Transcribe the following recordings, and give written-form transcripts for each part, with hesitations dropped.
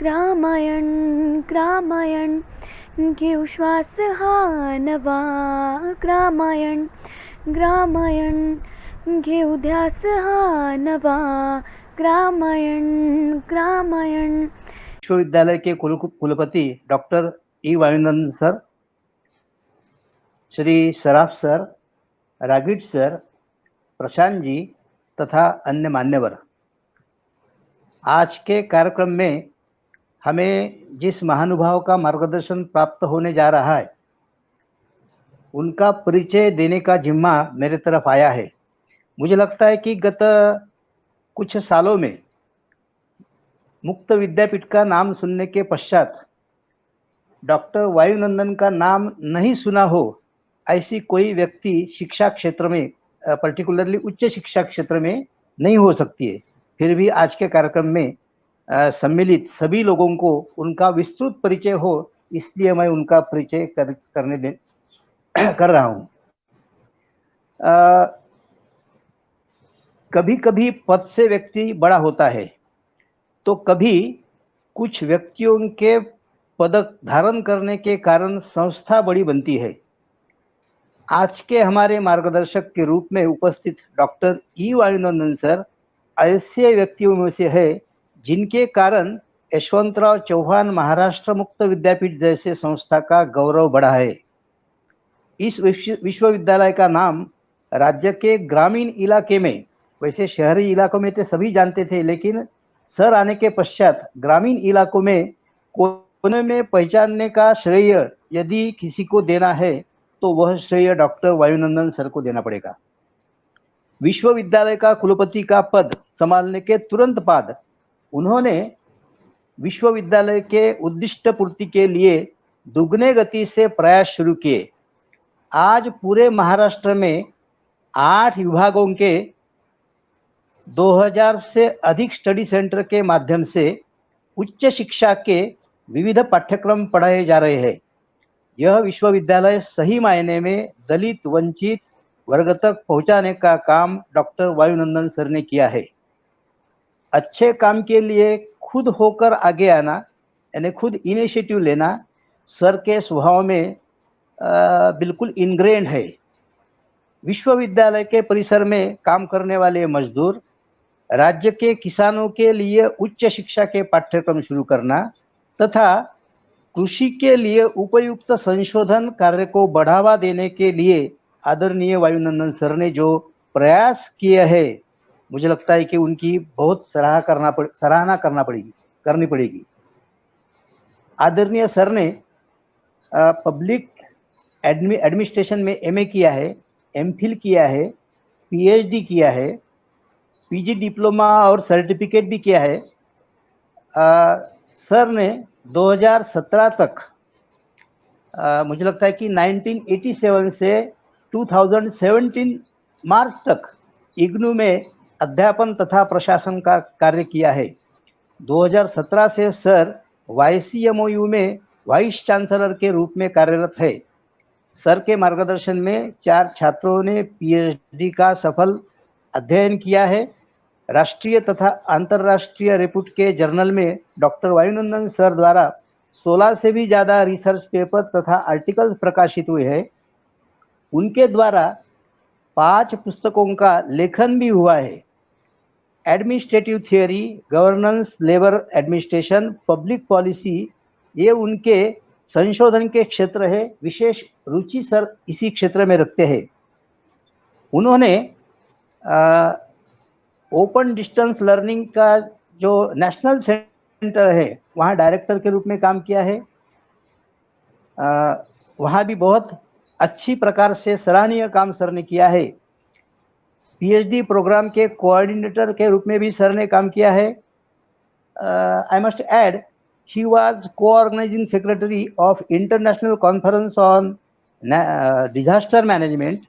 ग्रामायण ग्रामायण घेऊ श्वास हा नवा, ग्रामायण ग्रामायण घेऊ ध्यास हा नवा, ग्रामायण ग्रामायण। विश्वविद्यालय के कुलपति doctor E Vayunandan sir, Shri Saraf sir, रागिट सर, प्रशांत जी तथा अन्य मान्यवर, आज के कार्यक्रम में हमें जिस महानुभाव का मार्गदर्शन प्राप्त होने जा रहा है उनका परिचय देने का जिम्मा मेरे तरफ आया है। मुझे लगता है कि गत कुछ सालों में मुक्त विद्यापीठ का नाम सुनने के पश्चात डॉक्टर वायुनंदन का नाम नहीं सुना हो ऐसी कोई व्यक्ति शिक्षा क्षेत्र में, पर्टिकुलरली उच्च शिक्षा क्षेत्र में नहीं हो सकती है। फिर भी आज के कार्यक्रम में सम्मिलित सभी लोगों को उनका विस्तृत परिचय हो, इसलिए मैं उनका परिचय कर रहा हूं। कभी कभी पद से व्यक्ति बड़ा होता है तो कभी कुछ व्यक्तियों के पद धारण करने के कारण संस्था बड़ी बनती है। आज के हमारे मार्गदर्शक के रूप में उपस्थित डॉक्टर ई वायुनंदन सर ऐसे व्यक्तियों में से है जिनके कारण यशवंतराव चौहान महाराष्ट्र मुक्त विद्यापीठ जैसे संस्था का गौरव बढ़ा है। इस विश्वविद्यालय का नाम राज्य के ग्रामीण इलाके में, वैसे शहरी इलाकों में तो सभी जानते थे, लेकिन सर आने के पश्चात ग्रामीण इलाकों में कोने में पहचानने का श्रेय यदि किसी को देना है तो वह श्रेय डॉक्टर वायुनंदन सर को देना पड़ेगा। विश्वविद्यालय का कुलपति का पद संभालने के तुरंत बाद उन्होंने विश्वविद्यालय के उद्दिष्ट पूर्ति के लिए दुगने गति से प्रयास शुरू किए। आज पूरे महाराष्ट्र में 8 विभागों के 2000 से अधिक स्टडी सेंटर के माध्यम से उच्च शिक्षा के विविध पाठ्यक्रम पढ़ाए जा रहे हैं। यह विश्वविद्यालय सही मायने में दलित वंचित वर्ग तक पहुंचाने का काम डॉक्टर वायुनंदन सर ने किया है। अच्छे काम के लिए खुद होकर आगे आना, यानी खुद इनिशिएटिव लेना सर के स्वभाव में बिल्कुल इनग्रेन्ड है। विश्वविद्यालय के परिसर में काम करने वाले मजदूर, राज्य के किसानों के लिए उच्च शिक्षा के पाठ्यक्रम शुरू करना तथा कृषि के लिए उपयुक्त संशोधन कार्य को बढ़ावा देने के लिए आदरणीय वायुनंदन सर ने जो प्रयास किए हैं, मुझे लगता है कि उनकी बहुत सराहना करनी पड़ेगी। आदरणीय सर ने पब्लिक एडमिनिस्ट्रेशन में एमए किया है, एमफिल किया है, पीएचडी किया है, पीजी डिप्लोमा और सर्टिफिकेट भी किया है। सर ने 2017 तक, मुझे लगता है कि 1987 से 2017 मार्च तक इग्नू में अध्यापन तथा प्रशासन का कार्य किया है। 2017 से सर YCMOU में वाइस चांसलर के रूप में कार्यरत है। सर के मार्गदर्शन में 4 छात्रों ने पीएचडी का सफल अध्ययन किया है। राष्ट्रीय तथा अंतर्राष्ट्रीय रेपुट के जर्नल में डॉक्टर वायुनंदन सर द्वारा 16 से भी ज़्यादा रिसर्च पेपर तथा आर्टिकल्स प्रकाशित हुए हैं। उनके द्वारा 5 पुस्तकों का लेखन भी हुआ है। Administrative theory, governance, labour administration, public policy, ये उनके संशोधन के क्षेत्र है। विशेष रुचि सर इसी क्षेत्र में रखते हैं। उन्होंने ओपन डिस्टेंस लर्निंग का जो नेशनल सेंटर है वहाँ डायरेक्टर के रूप में काम किया है। वहाँ भी बहुत अच्छी प्रकार से सराहनीय काम सर ने किया है। पीएचडी प्रोग्राम के कोऑर्डिनेटर के रूप में भी सर ने काम किया है। I must add, he was co-organizing secretary of International Conference on Disaster Management,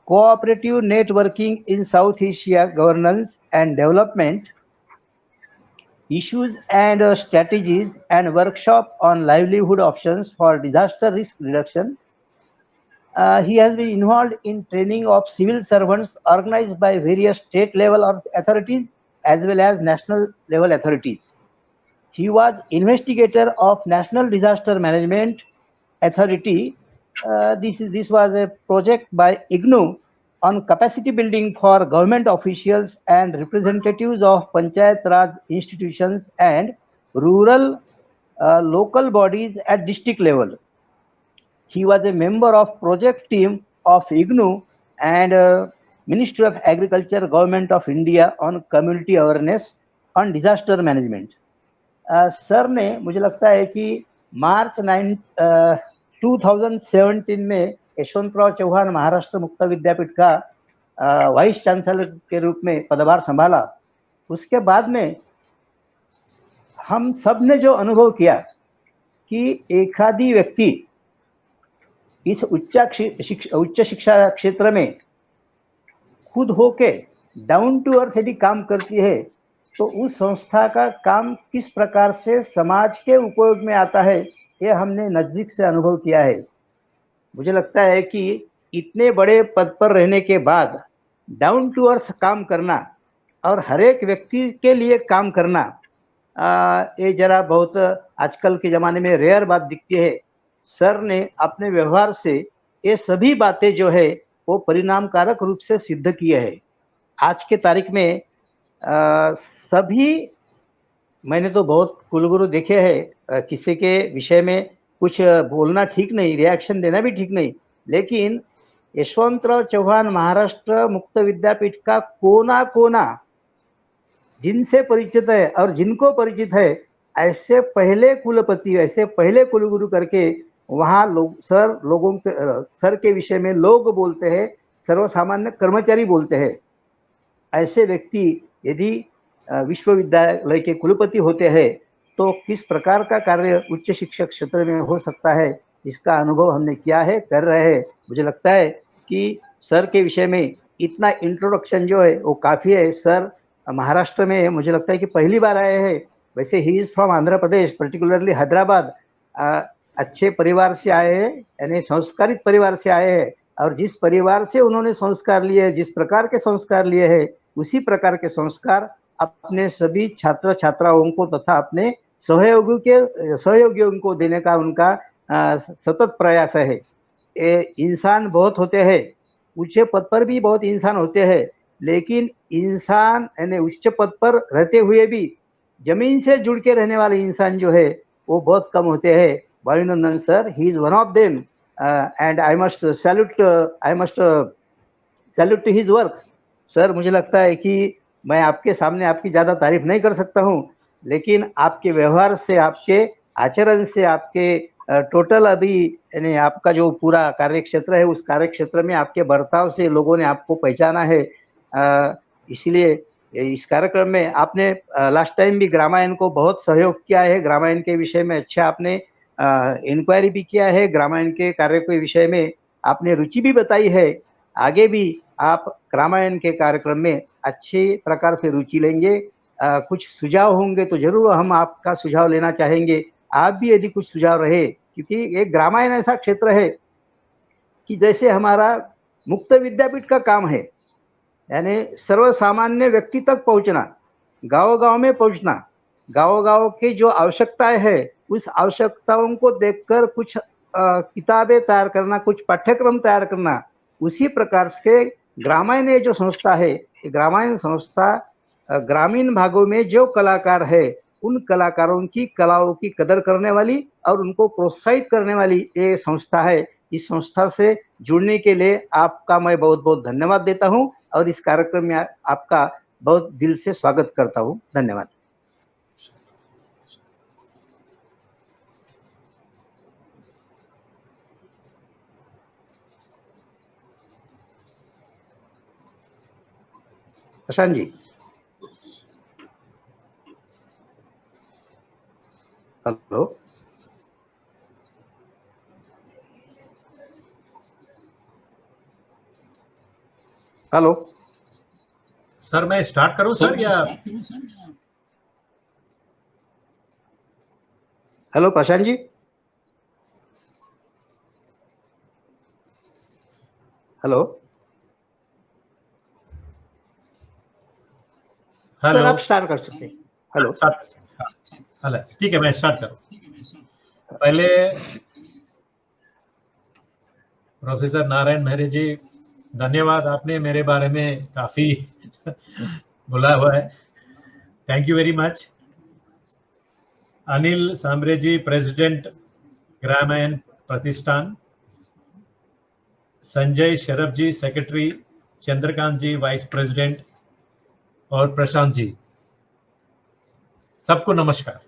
Cooperative Networking in South Asia Governance and Development, Issues and Strategies, and Workshop on Livelihood Options for Disaster Risk Reduction. He has been involved in training of civil servants organized by various state level authorities as well as national level authorities. He was investigator of National Disaster Management Authority. This was a project by IGNOU on capacity building for government officials and representatives of Panchayat Raj institutions and rural local bodies at district level. He was a member of project team of IGNOU and Ministry of Agriculture, Government of India on community awareness on disaster management. Sir ने मुझे लगता है कि मार्च 2017 में यशवंतराव चौहान महाराष्ट्र मुक्त विद्यापीठ का vice chancellor के रूप में पदभार संभाला। उसके बाद में हम सब ने जो अनुभव किया कि एखादी व्यक्ति इस उच्च शिक्षा क्षेत्र में खुद होके डाउन टू अर्थ यदि काम करती है तो उस संस्था का काम किस प्रकार से समाज के उपयोग में आता है, ये हमने नजदीक से अनुभव किया है। मुझे लगता है कि इतने बड़े पद पर रहने के बाद डाउन टू अर्थ काम करना और हर एक व्यक्ति के लिए काम करना, ये जरा बहुत आजकल के ज़माने में रेयर बात दिखती है। सर ने अपने व्यवहार से ये सभी बातें जो है वो परिणामकारक रूप से सिद्ध किए हैं। आज के तारीख में सभी, मैंने तो बहुत कुलगुरु देखे हैं, किसी के विषय में कुछ बोलना ठीक नहीं, रिएक्शन देना भी ठीक नहीं, लेकिन यशवंतराव चौहान महाराष्ट्र मुक्त विद्यापीठ का कोना कोना जिनसे परिचित है और जिनको परिचित है, ऐसे पहले कुलपति, ऐसे पहले कुलगुरु करके वहाँ सर के विषय में लोग बोलते हैं, सर्वसामान्य कर्मचारी बोलते हैं। ऐसे व्यक्ति यदि विश्वविद्यालय के कुलपति होते हैं तो किस प्रकार का कार्य उच्च शिक्षा क्षेत्र में हो सकता है, इसका अनुभव हमने किया है, कर रहे हैं। मुझे लगता है कि सर के विषय में इतना इंट्रोडक्शन जो है वो काफ़ी है। सर महाराष्ट्र में मुझे लगता है कि पहली बार आए हैं। वैसे he is from Andhra Pradesh, particularly Hyderabad. अच्छे परिवार से आए हैं, यानी संस्कारित परिवार से आए हैं, और जिस परिवार से उन्होंने संस्कार लिए, जिस प्रकार के संस्कार लिए हैं, उसी प्रकार के संस्कार अपने सभी छात्र छात्राओं को तथा अपने सहयोगियों को देने का उनका सतत प्रयास है। इंसान बहुत होते हैं, उच्च पद पर भी बहुत इंसान होते हैं, लेकिन इंसान यानी उच्च पद पर रहते हुए भी जमीन से जुड़ के रहने वाले इंसान जो है वो बहुत कम होते हैं। Vayunandan sir, he is one of them, and I must salute to his work. Sir, मुझे लगता है कि मैं आपके सामने आपकी ज़्यादा तारीफ नहीं कर सकता हूँ, लेकिन आपके व्यवहार से, आपके आचरण से, आपके टोटल अभी यानी आपका जो पूरा कार्यक्षेत्र है, उस कार्यक्षेत्र में आपके बर्ताव से लोगों ने आपको पहचाना है। इसलिए इस कार्यक्रम में आपने लास्ट टाइम भी ग्रामायण को बहुत सहयोग किया है। ग्रामायण के विषय में अच्छा आपने इंक्वायरी भी किया है, ग्रामायण के कार्य के विषय में आपने रुचि भी बताई है। आगे भी आप रामायण के कार्यक्रम में अच्छे प्रकार से रुचि लेंगे। कुछ सुझाव होंगे तो जरूर हम आपका सुझाव लेना चाहेंगे। आप भी यदि कुछ सुझाव रहे, क्योंकि एक रामायण ऐसा क्षेत्र है कि जैसे हमारा मुक्त विद्यापीठ का काम है, यानी सर्वसामान्य व्यक्ति तक पहुंचना, गांव-गांव में पहुंचना, गांव-गांव की जो आवश्यकताएं है, उस आवश्यकताओं को देखकर कुछ किताबें तैयार करना, कुछ पाठ्यक्रम तैयार करना। उसी प्रकार से ग्रामायण जो संस्था है, ग्रामायण संस्था ग्रामीण भागों में जो कलाकार है, उन कलाकारों की कलाओं की कदर करने वाली और उनको प्रोत्साहित करने वाली ये संस्था है। इस संस्था से जुड़ने के लिए आपका मैं बहुत बहुत धन्यवाद देता हूं और इस कार्यक्रम में आपका बहुत दिल से स्वागत करता हूं। धन्यवाद। Prashant ji, hello. Hello sir, मैं स्टार्ट करूं सर या? Hello Prashant ji, hello. Hello sir, आप स्टार्ट कर सकते हैं। हेलो सर, हाँ, ठीक है, मैं स्टार्ट करूँ। पहले प्रोफेसर नारायण महरे जी, धन्यवाद, आपने मेरे बारे में काफी बोला हुआ है, thank you very much. Anil Sambare ji, president Gramayan Pratishthan, Sanjay Sharaf ji, secretary, Chandrakant ji, vice president, और प्रशांत जी, सबको नमस्कार।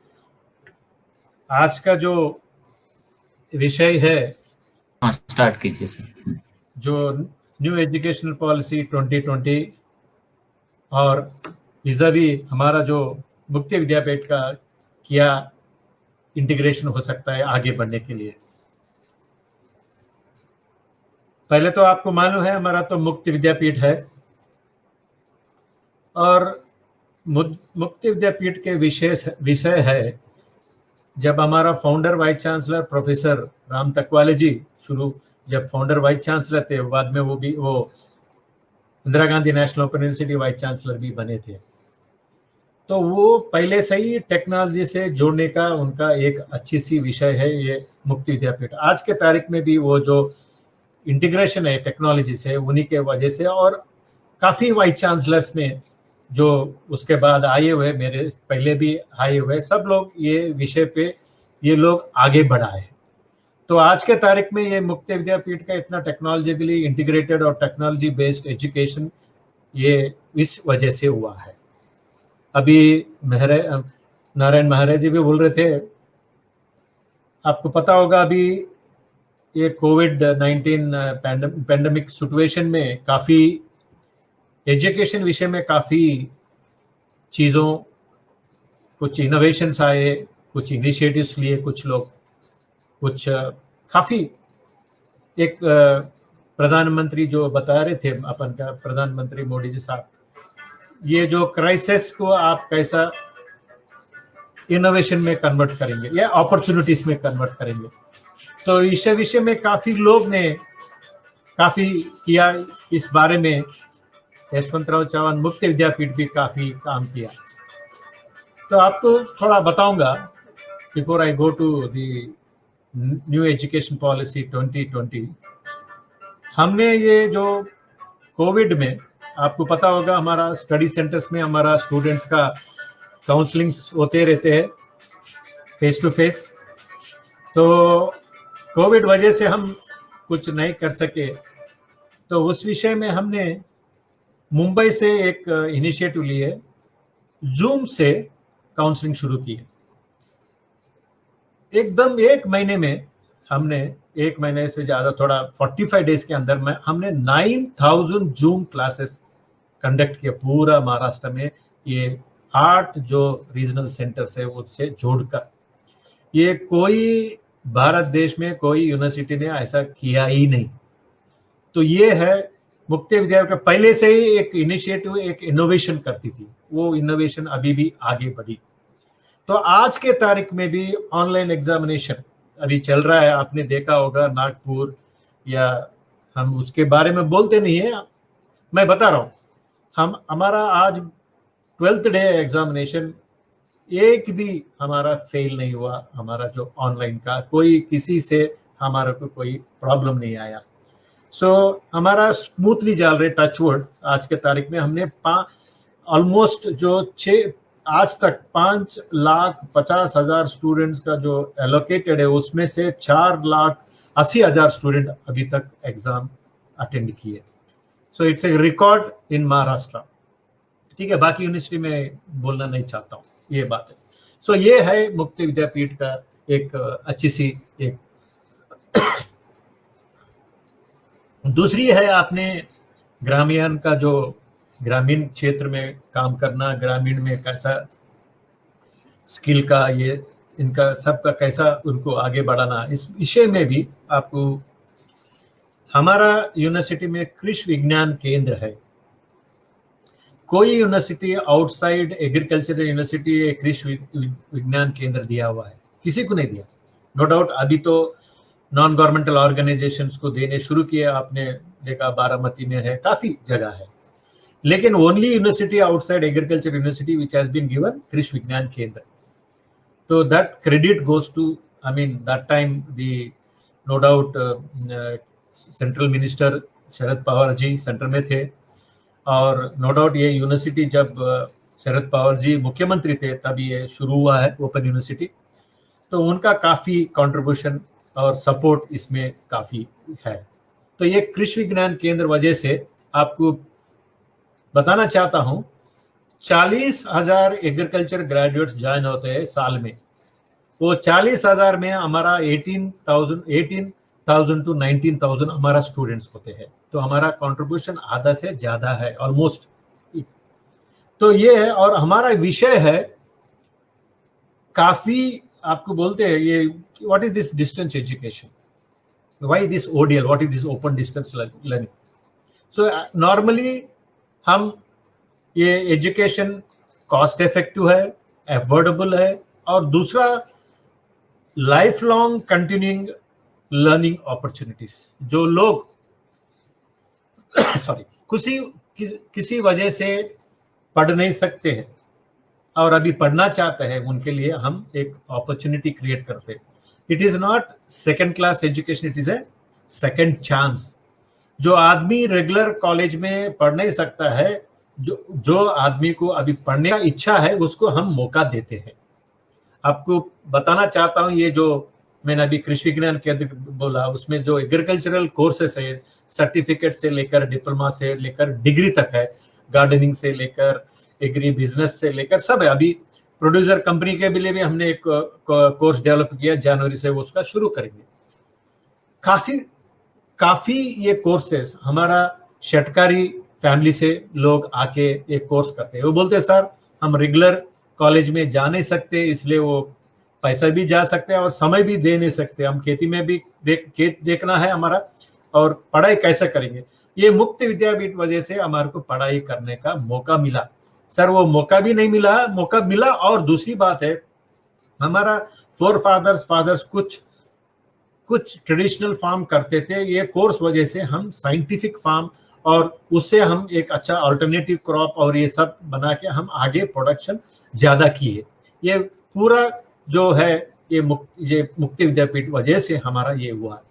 आज का जो विषय है, हाँ स्टार्ट कीजिए सर। जो न्यू एजुकेशनल पॉलिसी 2020 और विज़ावी हमारा जो मुक्ति विद्यापीठ का क्या इंटीग्रेशन हो सकता है आगे बढ़ने के लिए। पहले तो आपको मालूम है हमारा तो मुक्ति विद्यापीठ है, और मुक्ति विद्यापीठ के विषय है, जब हमारा founder vice chancellor professor Ram Takwale ji जब फाउंडर वाइस चांसलर थे, बाद में वो Indira Gandhi national open university vice chancellor भी बने थे। तो वो पहले से ही टेक्नोलॉजी से जोड़ने का उनका एक अच्छी सी विषय है ये मुक्ति विद्यापीठ। आज के तारीख में भी वो जो इंटीग्रेशन है टेक्नोलॉजी से, उन्हीं के वजह से, और काफ़ी वाइस चांसलर्स ने जो उसके बाद आए हुए, मेरे पहले भी आए हुए, सब लोग ये विषय पे ये लोग आगे बढ़ाए। तो आज के तारीख में ये मुक्ति विद्यापीठ का इतना टेक्नोलॉजिकली इंटीग्रेटेड और टेक्नोलॉजी बेस्ड एजुकेशन ये इस वजह से हुआ है। अभी नारायण महरे जी भी बोल रहे थे, आपको पता होगा अभी ये कोविड-19 पैंडेमिक सिचुएशन में काफ़ी एजुकेशन विषय में काफ़ी चीज़ों, कुछ इनोवेशंस आए, कुछ इनिशिएटिव्स लिए कुछ लोग, कुछ काफ़ी एक प्रधानमंत्री जो बता रहे थे अपन का, प्रधानमंत्री मोदी जी साहब, ये जो क्राइसिस को आप कैसा इनोवेशन में कन्वर्ट करेंगे या अपॉर्चुनिटीज में कन्वर्ट करेंगे। तो इस विषय में काफ़ी लोग ने काफ़ी किया, इस बारे में यशवंतराव चव्हाण मुक्ति विद्यापीठ भी काफ़ी काम किया। तो आपको थोड़ा बताऊंगा before I go to the new education policy 2020। हमने ये जो कोविड में, आपको पता होगा हमारा स्टडी सेंटर्स में हमारा स्टूडेंट्स का काउंसलिंग होते रहते हैं फेस टू फेस। तो कोविड वजह से हम कुछ नहीं कर सके, तो उस विषय में हमने मुंबई से एक इनिशिएटिव लिए, जूम से काउंसलिंग शुरू की। एकदम एक महीने में हमने, एक महीने से ज़्यादा, थोड़ा 45 डेज के अंदर में हमने 9000 जूम क्लासेस कंडक्ट किए पूरा महाराष्ट्र में। ये 8 जो रीजनल सेंटर्स है उससे जोड़कर, ये कोई भारत देश में कोई यूनिवर्सिटी ने ऐसा किया ही नहीं। तो ये है मुक्ति विद्यापीठ पहले से ही एक इनिशिएटिव, एक इनोवेशन करती थी, वो इनोवेशन अभी भी आगे बढ़ी। तो आज के तारीख में भी ऑनलाइन एग्जामिनेशन अभी चल रहा है, आपने देखा होगा नागपुर, या हम उसके बारे में बोलते नहीं है, मैं बता रहा हूँ, हमारा आज 12th डे एग्जामिनेशन, एक भी हमारा फेल नहीं हुआ। हमारा जो ऑनलाइन का कोई किसी से हमारा को कोई प्रॉब्लम नहीं आया। सो हमारा स्मूथली चल रहे, टचवुड। आज के तारीख में हमने ऑलमोस्ट जो आज तक 5,50,000 स्टूडेंट्स का जो एलोकेटेड है, उसमें से 4,80,000 स्टूडेंट अभी तक एग्जाम अटेंड किए। So it's a record in Maharashtra. ठीक है, बाकी यूनिवर्सिटी में बोलना नहीं चाहता हूँ, ये बात है। सो ये है मुक्ति विद्यापीठ का एक अच्छी सी एक दूसरी है, आपने ग्रामीण का जो ग्रामीण क्षेत्र में काम करना, ग्रामीण में कैसा स्किल का ये इनका सबका कैसा उनको आगे बढ़ाना, इस विषय में भी आपको हमारा यूनिवर्सिटी में कृषि विज्ञान केंद्र है। कोई यूनिवर्सिटी आउटसाइड एग्रीकल्चरल यूनिवर्सिटी कृषि विज्ञान केंद्र दिया हुआ है, किसी को नहीं दिया। नो डाउट अभी तो नॉन गवर्नमेंटल ऑर्गेनाइजेशंस को देने शुरू किए, आपने देखा बारामती में है, काफी जगह है, लेकिन only university outside agriculture university which has been given Krishi Vigyan केंद्र। So that credit goes to, I mean, that time the no doubt central minister Sharad Pawar ji centre में थे, और नो डाउट ये यूनिवर्सिटी जब शरद पवार जी मुख्यमंत्री थे तब ये शुरू हुआ है ओपन यूनिवर्सिटी। तो उनका काफ़ी कंट्रीब्यूशन और सपोर्ट इसमें काफ़ी है। तो ये कृषि विज्ञान केंद्र वजह से आपको बताना चाहता हूँ 40,000 एग्रीकल्चर ग्रेजुएट्स ज्वाइन होते हैं साल में। वो 40,000 में हमारा 18,000 to 19,000 हमारा स्टूडेंट्स होते हैं। तो हमारा कंट्रीब्यूशन आधा से ज्यादा है ऑलमोस्ट। तो ये है, और हमारा विषय है काफी, आपको बोलते हैं ये what is this distance education, why this ODL, what is this open distance learning. So normally हम ये एजुकेशन कॉस्ट इफेक्टिव है, अफोर्डेबल है, और दूसरा life long continuing learning opportunities. जो लोग सॉरी किसी वजह से पढ़ नहीं सकते हैं और अभी पढ़ना चाहते हैं, उनके लिए हम एक अपॉर्चुनिटी क्रिएट करते हैं। It is not second class education, it is a second chance. जो आदमी रेगुलर कॉलेज में पढ़ नहीं सकता है, जो आदमी को अभी पढ़ने का इच्छा है, उसको हम मौका देते हैं। आपको बताना चाहता हूं, ये जो मैंने अभी कृषि विज्ञान केंद्र बोला, उसमें जो एग्रीकल्चरल कोर्सेस है, सर्टिफिकेट से लेकर डिप्लोमा से लेकर डिग्री तक है, गार्डनिंग से लेकर एग्री बिजनेस से लेकर सब है। अभी प्रोड्यूसर कंपनी के लिए भी हमने एक कोर्स डेवलप किया, जनवरी से वो उसका शुरू करेंगे। काफी ये कोर्सेस हमारा शेटकारी फैमिली से लोग आके एक कोर्स करते हैं। वो बोलते हैं सर हम रेगुलर कॉलेज में जा नहीं सकते, इसलिए वो पैसा भी जा सकते हैं और समय भी दे नहीं सकते, हम खेती में भी देखना है हमारा, और पढ़ाई कैसे करेंगे। ये मुक्त विद्यापीठ वजह से हमारे को पढ़ाई करने का मौका मिला। सर वो मौका भी नहीं मिला, मौका मिला। और दूसरी बात है, हमारा फादर्स कुछ ट्रेडिशनल फार्म करते थे, ये कोर्स वजह से हम साइंटिफिक फार्म, और उससे हम एक अच्छा अल्टरनेटिव क्रॉप और ये सब बना के हम आगे प्रोडक्शन ज्यादा किए। ये पूरा जो है ये मुक्ति विद्यापीठ वजह से हमारा ये हुआ।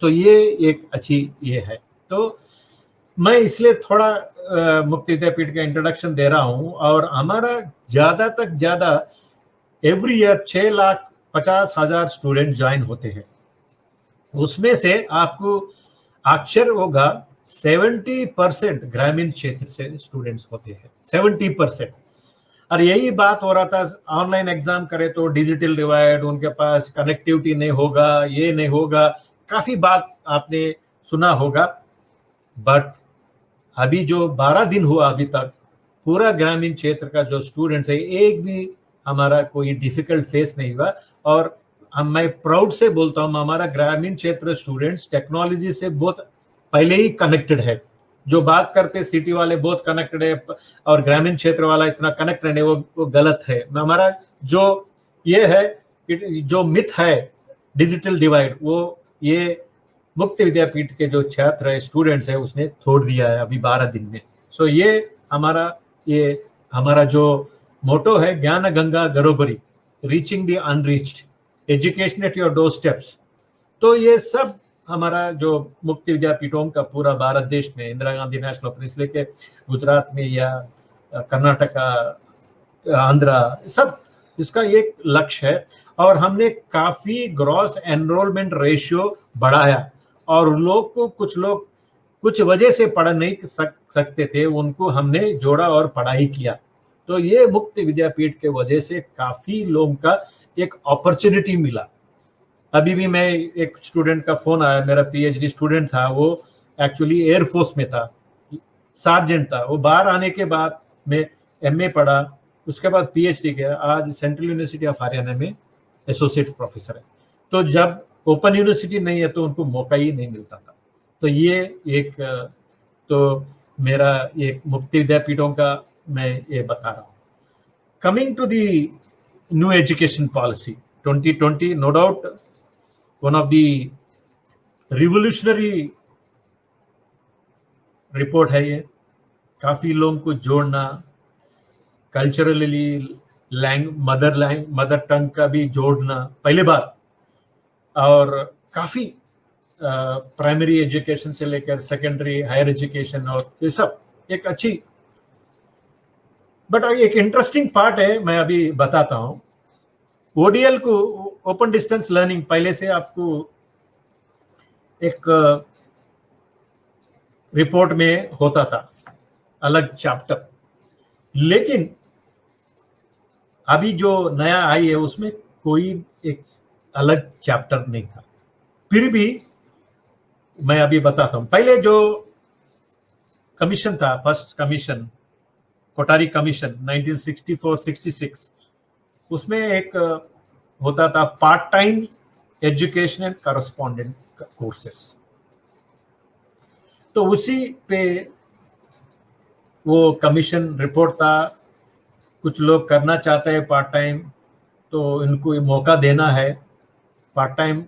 तो ये एक अच्छी ये है। तो मैं इसलिए थोड़ा मुक्ति विद्यापीठ का इंट्रोडक्शन दे रहा हूँ। और हमारा ज्यादा तक ज्यादा एवरी ईयर 6,50,000 स्टूडेंट ज्वाइन होते हैं। उसमें से आपको अक्षर होगा 70% ग्रामीण क्षेत्र से स्टूडेंट्स होते हैं, 70%। और यही बात हो रहा था, ऑनलाइन एग्जाम करे तो डिजिटल डिवाइड, उनके पास कनेक्टिविटी नहीं होगा, ये नहीं होगा, काफी बात आपने सुना होगा। बट अभी जो 12 दिन हुआ अभी तक, पूरा ग्रामीण क्षेत्र का जो स्टूडेंट्स है, एक भी हमारा कोई डिफिकल्ट फेस नहीं हुआ। और मैं प्राउड से बोलता हूँ, हमारा ग्रामीण क्षेत्र स्टूडेंट्स टेक्नोलॉजी से बहुत पहले ही कनेक्टेड है। जो बात करते सिटी वाले बहुत कनेक्टेड है और ग्रामीण क्षेत्र वाला इतना कनेक्टेड है, वो गलत है। हमारा जो ये है, जो मिथ है डिजिटल डिवाइड, वो ये मुक्त विद्यापीठ के जो छात्र है, स्टूडेंट्स है, उसने तोड़ दिया है अभी 12 दिन में। सो ये हमारा जो मोटो है, ज्ञान गंगा गरोबरी, reaching the unreached, education at your door steps. तो ये सब हमारा जो मुक्ति विद्यापीठों का पूरा भारत देश में, इंदिरा गांधी नेशनल ओपन, इसलिए के गुजरात में या कर्नाटका, आंध्रा, सब इसका एक लक्ष्य है। और हमने काफी ग्रॉस एनरोलमेंट रेशियो बढ़ाया, और लोग को कुछ वजह से पढ़ नहीं सकते थे, उनको हमने जोड़ा और पढ़ाई किया। तो ये मुक्त विद्यापीठ के वजह से काफी लोगों का एक अपॉर्चुनिटी मिला। अभी भी मैं एक स्टूडेंट का फोन आया, मेरा पीएचडी स्टूडेंट था, वो एक्चुअली एयरफोर्स में था, सार्जेंट था। वो बाहर आने के बाद में एमए पढ़ा, उसके बाद पीएचडी किया, आज सेंट्रल यूनिवर्सिटी ऑफ हरियाणा में एसोसिएट प्रोफेसर है। तो जब ओपन यूनिवर्सिटी नहीं है तो उनको मौका ही नहीं मिलता था। तो ये एक तो मेरा एक मुक्ति विद्यापीठों का मैं ये बता रहा हूँ। Coming to the new education policy 2020, no doubt one of the revolutionary report है ये। काफी लोगों को जोड़ना, कल्चरली मदर टंग का भी जोड़ना पहली बार, और काफी प्राइमरी एजुकेशन से लेकर सेकेंडरी हायर एजुकेशन और ये सब एक अच्छी, बट एक इंटरेस्टिंग पार्ट है, मैं अभी बताता हूं। ओडीएल को, ओपन डिस्टेंस लर्निंग, पहले से आपको एक रिपोर्ट में होता था अलग चैप्टर, लेकिन अभी जो नया आई है उसमें कोई एक अलग चैप्टर नहीं था। फिर भी मैं अभी बताता हूं। पहले जो कमीशन था, फर्स्ट कमीशन, कोठारी कमीशन 1964-66, उसमें एक होता था part time education and correspondent courses. तो उसी पे वो कमीशन रिपोर्ट था। कुछ लोग करना चाहते हैं पार्ट टाइम, तो इनको ये मौका देना है पार्ट टाइम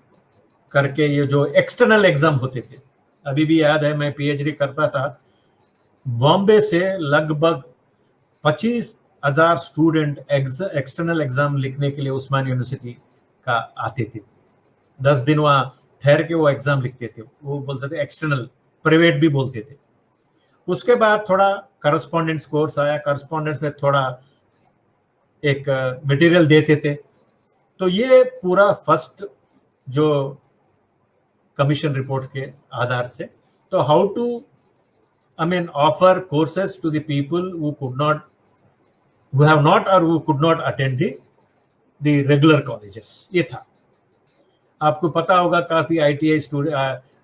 करके। ये जो एक्सटर्नल एग्जाम होते थे, अभी भी याद है, मैं पीएचडी करता था, बॉम्बे से लगभग 25,000 स्टूडेंट एक्सटर्नल एग्जाम लिखने के लिए उस्मान यूनिवर्सिटी का आते थे। 10 दिन वहाँ ठहर के वो एग्जाम लिखते थे। वो बोलते थे एक्सटर्नल, प्राइवेट भी बोलते थे। उसके बाद थोड़ा करस्पॉन्डेंस कोर्स आया, करस्पॉन्डेंस में थोड़ा एक मटेरियल देते थे। तो ये पूरा फर्स्ट जो कमीशन रिपोर्ट के आधार से, तो how to offer courses to the people who have not or who could not attend the regular colleges, ये था। आपको पता होगा काफी आईटीआई स्टूडेंट,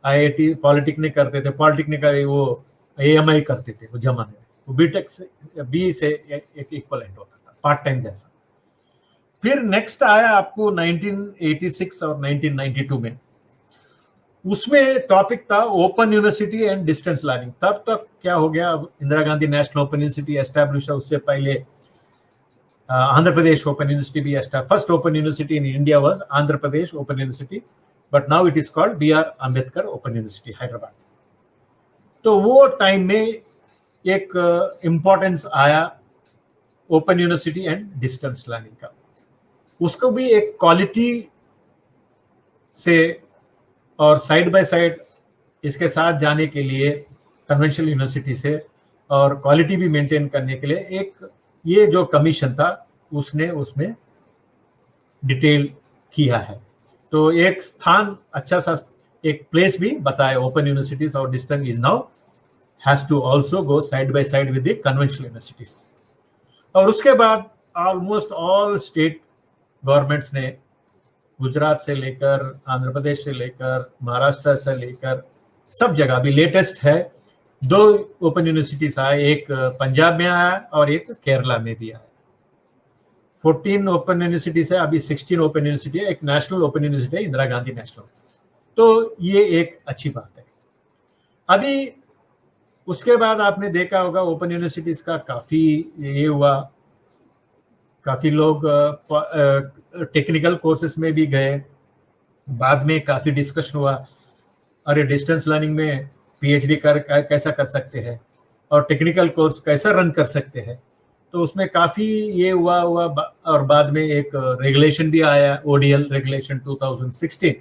आईआईटी पॉलिटेक्निक करते थे, पॉलिटेक्निक का वो एएमआई करते थे वो जमाने में, वो बीटेक से बी से एक इक्वलेंट होता था, पार्ट टाइम जैसा। फिर नेक्स्ट आया आपको 1986 और 1992 में, उसमें टॉपिक था open university and distance learning. तब तक क्या हो गया, Indira Gandhi national open university establish है, उससे पहले आंध्र प्रदेश ओपन यूनिवर्सिटी भी establish. First open university in India was Andhra Pradesh open university, but now it is called B R Ambedkar open university Hyderabad. तो वो टाइम में एक इम्पोर्टेंस आया open university and distance learning का। उसको भी एक क्वालिटी से और साइड बाय साइड इसके साथ जाने के लिए कन्वेंशनल यूनिवर्सिटी से, और क्वालिटी भी मेंटेन करने के लिए एक ये जो कमीशन था उसने उसमें डिटेल किया है। तो एक स्थान, अच्छा सा एक प्लेस भी बताया, ओपन यूनिवर्सिटीज और distance is now has to also go side by side with the conventional universities. और उसके बाद ऑलमोस्ट ऑल स्टेट गवर्नमेंट्स ने, गुजरात से लेकर आंध्र प्रदेश से लेकर महाराष्ट्र से लेकर सब जगह, अभी लेटेस्ट है 2 ओपन यूनिवर्सिटीज आए, एक पंजाब में आया और एक केरला में भी आया। 14 ओपन यूनिवर्सिटीज है, अभी 16 ओपन यूनिवर्सिटी है, एक नेशनल ओपन यूनिवर्सिटी है इंदिरा गांधी नेशनल। तो ये एक अच्छी बात है। अभी उसके बाद आपने देखा होगा ओपन यूनिवर्सिटीज का काफी ये हुआ, काफी लोग टेक्निकल कोर्सेज में भी गए। बाद में काफी डिस्कशन हुआ, अरे डिस्टेंस लर्निंग में पीएचडी कैसा कर सकते हैं और टेक्निकल कोर्स कैसा रन कर सकते हैं। तो उसमें काफी ये हुआ और बाद में एक रेगुलेशन भी आया, ओडीएल रेगुलेशन 2016।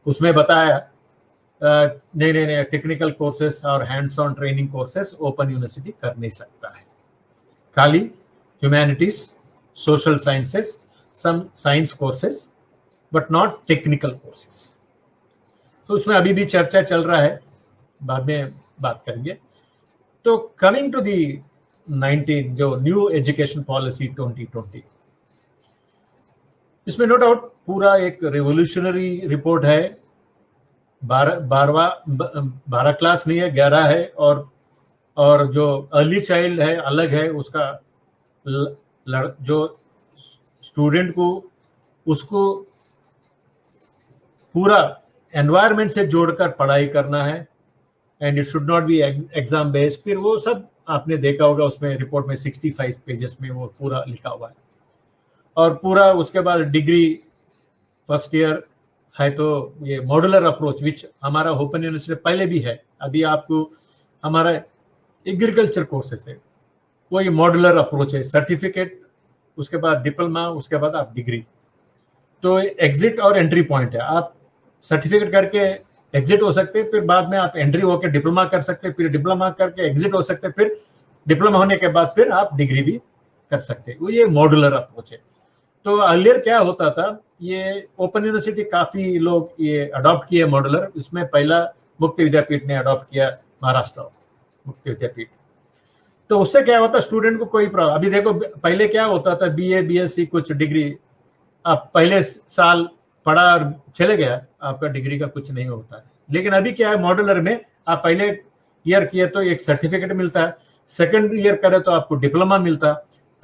उसमें बताया नहीं टेक्निकल कोर्सेस और hands on training courses open university कर नहीं सकता है, खाली humanities, social sciences, some science courses, but not technical courses. तो उसमें अभी भी चर्चा चल रहा है, बाद में बात करेंगे। तो कमिंग टू दी 19 जो न्यू एजुकेशन पॉलिसी 2020, इसमें नो डाउट पूरा एक रेवोल्यूशनरी रिपोर्ट है। 12 क्लास नहीं है, 11 है, और जो अर्ली चाइल्ड है अलग है, उसका जो स्टूडेंट को उसको पूरा एनवायरनमेंट से जोड़कर पढ़ाई करना है, and it should not be exam based. फिर वो सब आपने देखा होगा उसमें रिपोर्ट में 65 पेजेस में वो पूरा लिखा हुआ है। और पूरा उसके बाद डिग्री फर्स्ट ईयर है, तो ये मॉड्यूलर अप्रोच विच हमारा ओपन यूनिवर्सिटी पहले भी है। अभी आपको हमारा एग्रीकल्चर कोर्सेस है, वो ये मॉड्यूलर अप्रोच है। सर्टिफिकेट उसके बाद डिप्लोमा, उसके बाद आप डिग्री। तो एग्जिट और एंट्री पॉइंट है। आप सर्टिफिकेट करके एग्जिट हो सकते हैं, फिर बाद में आप एंट्री होकर डिप्लोमा कर सकते हैं, फिर डिप्लोमा करके एग्जिट हो सकते हैं, फिर डिप्लोमा होने के बाद फिर आप डिग्री भी कर सकते हैं। ये मॉड्यूलर अप्रोच है। तो अर्लियर क्या होता था, ये ओपन यूनिवर्सिटी काफी लोग ये अडॉप्ट किए मॉड्यूलर। इसमें पहला मुक्त विद्यापीठ ने अडॉप्ट किया, महाराष्ट्र मुक्त विद्यापीठ। तो उससे क्या होता, स्टूडेंट को कोई प्रॉब्लम, अभी देखो पहले क्या होता था, बीए बीएससी कुछ डिग्री आप पहले साल पढ़ा और चले गया, आपका डिग्री का कुछ नहीं होता है। लेकिन अभी क्या है, मॉड्यूलर में आप पहले ईयर किए तो एक सर्टिफिकेट मिलता है, सेकंड ईयर करे तो आपको डिप्लोमा मिलता है,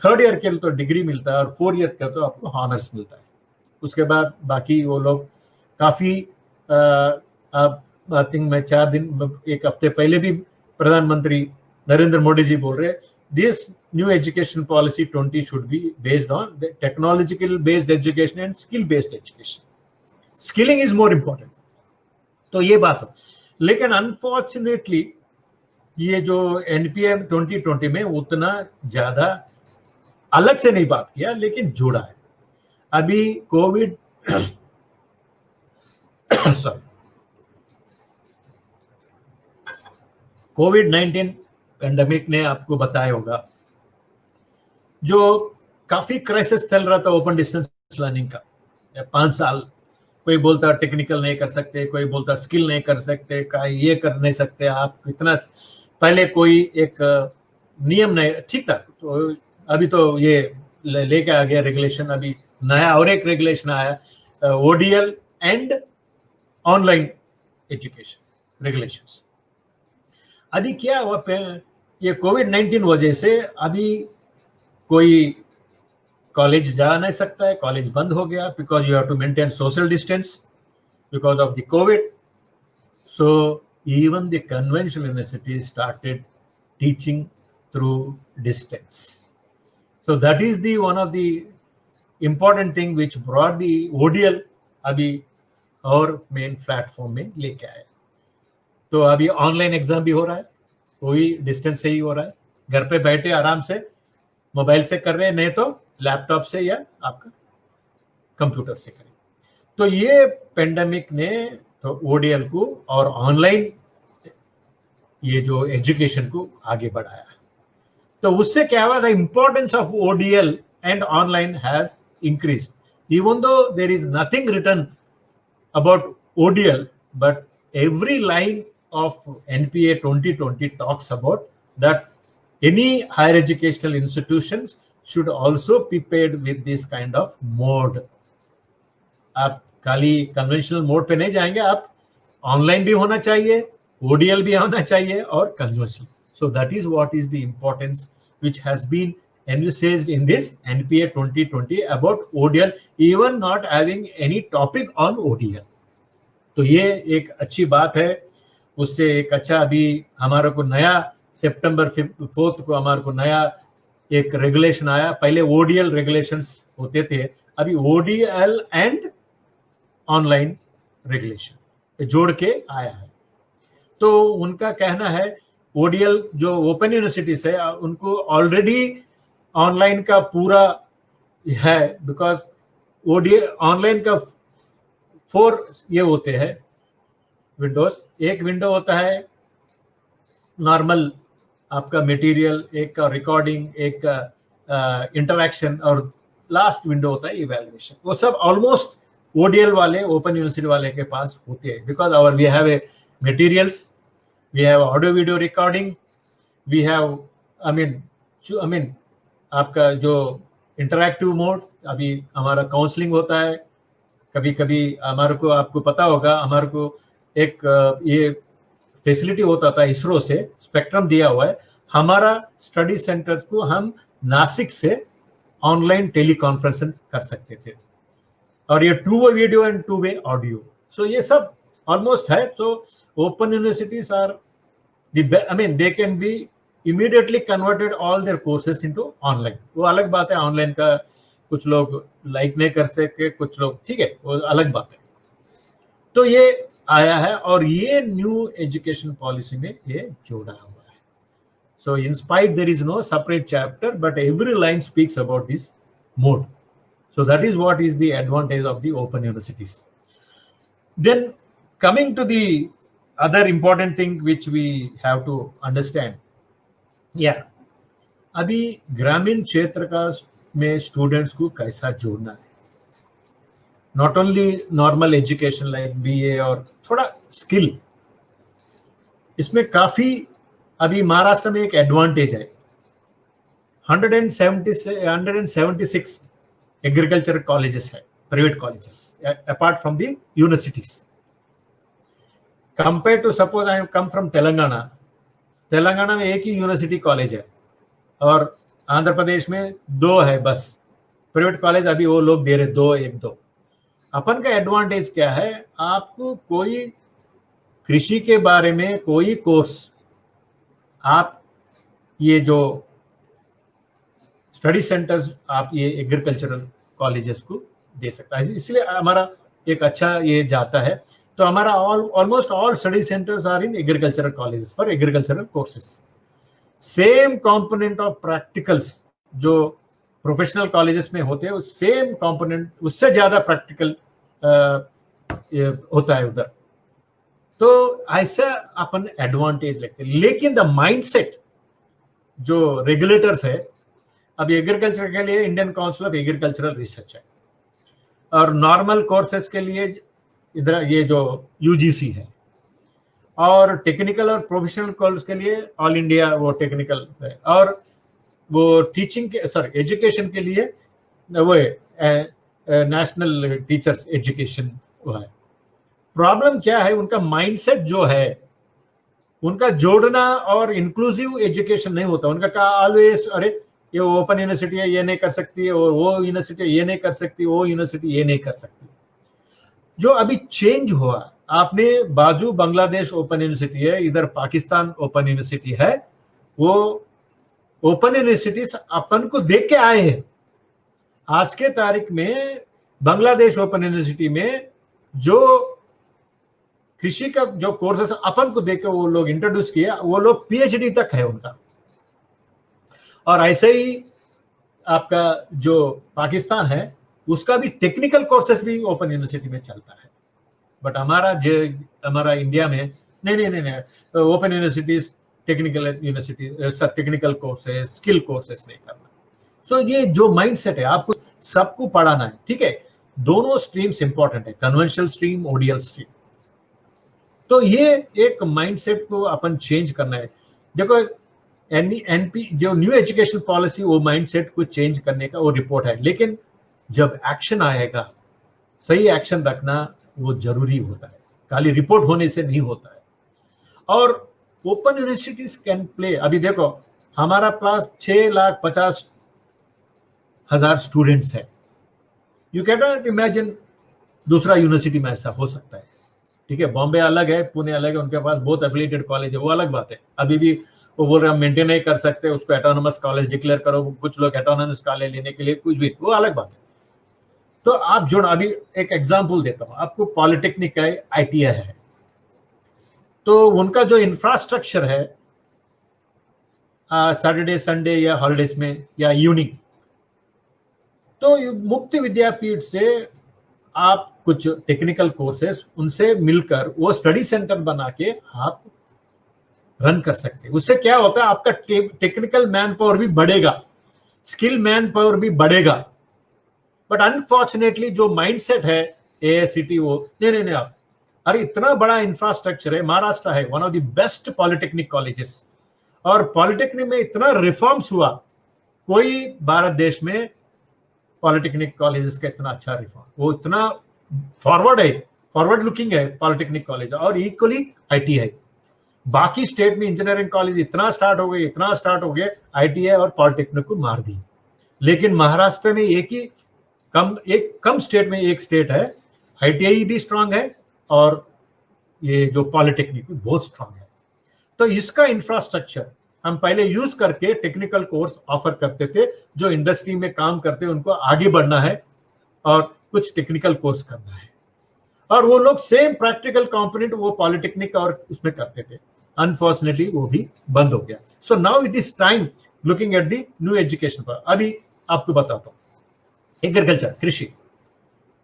थर्ड ईयर के तो डिग्री मिलता है, और फोर्थ ईयर के तो आपको ऑनर्स मिलता है। उसके बाद बाकी वो लोग काफी आई थिंक मैं 4 दिन एक हफ्ते पहले भी प्रधानमंत्री नरेंद्र मोदी जी बोल रहे, this new education policy 20 should be based on technological based education and skill based education. Skilling is more important. तो ये बात हो, लेकिन अनफॉर्चुनेटली ये जो एनपीए 2020 में उतना ज्यादा अलग से नहीं बात किया, लेकिन जोड़ा है। अभी कोविड सॉरी कोविड-19 पेंडेमिक ने आपको बताया होगा, जो काफी क्राइसिस चल रहा था ओपन डिस्टेंस लर्निंग का 5 साल। कोई बोलता टेक्निकल नहीं कर सकते, कोई बोलता स्किल नहीं कर सकते, ये कर नहीं सकते आप इतना। पहले कोई एक नियम नहीं ठीक था, तो अभी तो ये लेके आ गया रेगुलेशन। अभी नया और एक रेगुलेशन आया, ODL and online education regulations. अभी क्या हुआ, ये कोविड-19 वजह से अभी कोई कॉलेज जा नहीं सकता है, कॉलेज बंद हो गया, because you have to maintain social distance because of the Covid. So even the conventional universities started teaching through distance. So that is the one of the important thing which brought the ODL अभी और main platform में लेके आए। तो अभी online exam भी हो रहा है, कोई डिस्टेंस से ही हो रहा है, घर पे बैठे आराम से मोबाइल से कर रहे हैं, नहीं तो लैपटॉप से या आपका कंप्यूटर से करें। तो ये पेंडेमिक ने तो ओडीएल को और ऑनलाइन ये जो एजुकेशन को आगे बढ़ाया। तो उससे क्या हुआ, the importance of ODL and online has increased. Even though there is nothing written about ODL, but every line of NPA 2020 talks about that any higher educational institutions should also be prepared with this kind of mode. आप खाली conventional mode पे नहीं जाएंगे, आप online भी होना चाहिए, ODL भी होना चाहिए और conventional. So that is what is the importance which has been emphasized in this NPA 2020 about ODL, even not having any topic on ODL. तो ये एक अच्छी बात है। उससे एक अच्छा अभी हमारे को नया सितंबर 4 को हमारे को नया एक रेगुलेशन आया। पहले ओडीएल रेगुलेशंस होते थे, अभी ओडीएल एंड ऑनलाइन रेगुलेशन जोड़ के आया है। तो उनका कहना है ओडीएल जो ओपन यूनिवर्सिटीज है उनको ऑलरेडी ऑनलाइन का पूरा है, बिकॉज ओडीएल ऑनलाइन का 4 ये होते हैं विंडोज। एक विंडो होता है नॉर्मल आपका मटेरियल, एक का रिकॉर्डिंग, एक का इंटरैक्शन, और लास्ट विंडो होता है इवैल्यूएशन। वो सब ऑलमोस्ट ओडीएल वाले ओपन यूनिवर्सिटी वाले के पास होते हैं, because our we have a materials, we have audio video recording, we have I mean आपका जो इंटरैक्टिव मोड। अभी हमारा काउंसलिंग होता है, कभी कभी हमारे को आपको पता होगा हमारे को एक ये फैसिलिटी होता था इसरो से, स्पेक्ट्रम दिया हुआ है हमारा स्टडी सेंटर्स को, हम नासिक से ऑनलाइन टेलीकॉन्फ्रेंसिंग कर सकते थे, और ये 2 way video and 2 way audio. So ये सब ऑलमोस्ट है। तो open universities are they can be immediately converted all their courses into online. वो अलग बात है, ऑनलाइन का कुछ लोग लाइक नहीं कर सकते, कुछ लोग ठीक है, वो अलग बात है। तो ये आया है और ये न्यू एजुकेशन पॉलिसी में ये जोड़ा हुआ है। So in spite there is no separate chapter, but every line speaks about this mode. So that is what is the advantage of the open universities. Then coming to the other important thing which we have to understand, अभी ग्रामीण क्षेत्र का में students को कैसा जोड़ना है, not only normal education like BA और थोड़ा स्किल, इसमें काफी अभी महाराष्ट्र में एक एडवांटेज है. 176 एग्रीकल्चर कॉलेजेस है, private colleges, apart from the universities. Compare to suppose I come from Telangana में एक ही यूनिवर्सिटी कॉलेज है और आंध्र प्रदेश में 2 है बस प्राइवेट कॉलेज. अभी वो लोग दे रहे 2. अपन का एडवांटेज क्या है, आपको कोई कृषि के बारे में कोई कोर्स आप ये जो स्टडी सेंटर्स आप ये एग्रीकल्चरल कॉलेजेस को दे सकता है. इसलिए हमारा एक अच्छा ये जाता है. तो हमारा almost all study centres are in agricultural colleges for agricultural courses. Same component of practicals जो प्रोफेशनल कॉलेजेस में होते हैं, सेम कंपोनेंट उससे ज्यादा प्रैक्टिकल होता है उधर. तो ऐसा अपन एडवांटेज लेते हैं. लेकिन द माइंडसेट जो रेगुलेटर्स है, अभी एग्रीकल्चर के लिए Indian council of agricultural research है और नॉर्मल कोर्सेज के लिए इधर ये जो यूजीसी है, और टेक्निकल और प्रोफेशनल कोर्स के लिए ऑल इंडिया वो टेक्निकल है, और वो टीचिंग के एजुकेशन के लिए वो नेशनल टीचर्स एजुकेशन वो है. प्रॉब्लम क्या है, उनका माइंडसेट जो है उनका जोड़ना और इंक्लूसिव एजुकेशन नहीं होता. उनका कहा ऑलवेज अरे ये ओपन यूनिवर्सिटी है, ये नहीं कर सकती, और वो यूनिवर्सिटी ये नहीं कर सकती, वो यूनिवर्सिटी ये नहीं कर सकती. जो अभी चेंज हुआ, आपने बाजू बांग्लादेश ओपन यूनिवर्सिटी है, इधर पाकिस्तान ओपन यूनिवर्सिटी है, वो ओपन यूनिवर्सिटीज अपन को देख के आए हैं. आज के तारीख में बांग्लादेश ओपन यूनिवर्सिटी में जो कृषि का जो कोर्सेस अपन को देख के वो लोग इंट्रोड्यूस किया, वो लोग पीएचडी तक है उनका. और ऐसे ही आपका जो पाकिस्तान है उसका भी टेक्निकल कोर्सेस भी ओपन यूनिवर्सिटी में चलता है. बट हमारा इंडिया में नहीं, open universities technical university technical courses skill courses नहीं करना. सो ये जो माइंडसेट है, आपको सबको पढ़ाना है. ठीक है, दोनों स्ट्रीम्स इंपॉर्टेंट है, कन्वेंशनल स्ट्रीम, ओडीएल स्ट्रीम. तो ये एक माइंडसेट को अपन चेंज करना है. देखो एनपी जो न्यू एजुकेशन पॉलिसी, वो माइंडसेट को चेंज करने का वो रिपोर्ट है. लेकिन जब एक्शन आएगा, सही एक्शन रखना वो जरूरी होता है, खाली रिपोर्ट होने से नहीं होता है. और ओपन यूनिवर्सिटीज कैन प्ले. अभी देखो हमारा पास 6,50,000 स्टूडेंट्स है. यू कैन नॉट इमेजिन दूसरा यूनिवर्सिटी में ऐसा हो सकता है. ठीक है, बॉम्बे अलग है, पुणे अलग है, उनके पास बहुत एफिलिएटेड कॉलेज है, वो अलग बात है. अभी भी वो बोल रहे हम मेंटेन नहीं कर सकते, उसको ऑटोनोमस कॉलेज डिक्लेयर करो. कुछ लोग ऑटोनोमस कॉलेज लेने के लिए कुछ भी, वो अलग बात है. तो आप जो अभी एक एग्जांपल देता हूं आपको, पॉलिटेक्निक है, आईटीआई है, तो उनका जो इंफ्रास्ट्रक्चर है सैटरडे संडे या हॉलिडेज में या इवनिंग, तो मुक्त विद्यापीठ से आप कुछ टेक्निकल कोर्सेस उनसे मिलकर वो स्टडी सेंटर बना के आप रन कर सकते हैं. उससे क्या होता है, आपका टेक्निकल मैन पावर भी बढ़ेगा, स्किल मैन पावर भी बढ़ेगा. बट अनफॉर्चुनेटली जो माइंडसेट है एआईसीटी, वो नहीं आप अरे इतना बड़ा इंफ्रास्ट्रक्चर है, महाराष्ट्र है one of the best polytechnic colleges, और पॉलिटेक्निक में इतना रिफॉर्म्स हुआ, कोई भारत देश में पॉलिटेक्निक कॉलेजेस का इतना अच्छा रिफॉर्म, वो इतना फॉरवर्ड है, फॉरवर्ड लुकिंग है पॉलिटेक्निक कॉलेज. और इक्वली आईटीआई, बाकी स्टेट में इंजीनियरिंग कॉलेज इतना स्टार्ट हो गए, आईटीआई और पॉलिटेक्निक को मार दी. लेकिन महाराष्ट्र में एक कम स्टेट में एक स्टेट है, आईटीआई भी स्ट्रांग है और ये जो पॉलिटेक्निक भी बहुत स्ट्रांग है. तो इसका इंफ्रास्ट्रक्चर हम पहले यूज करके टेक्निकल कोर्स ऑफर करते थे. जो इंडस्ट्री में काम करते हैं उनको आगे बढ़ना है और कुछ टेक्निकल कोर्स करना है, और वो लोग सेम प्रैक्टिकल कंपोनेंट वो पॉलिटेक्निक और उसमें करते थे. अनफॉर्चुनेटली वो भी बंद हो गया. So now it is time looking at the new education. पर अभी आपको बताता हूँ, एग्रीकल्चर, कृषि।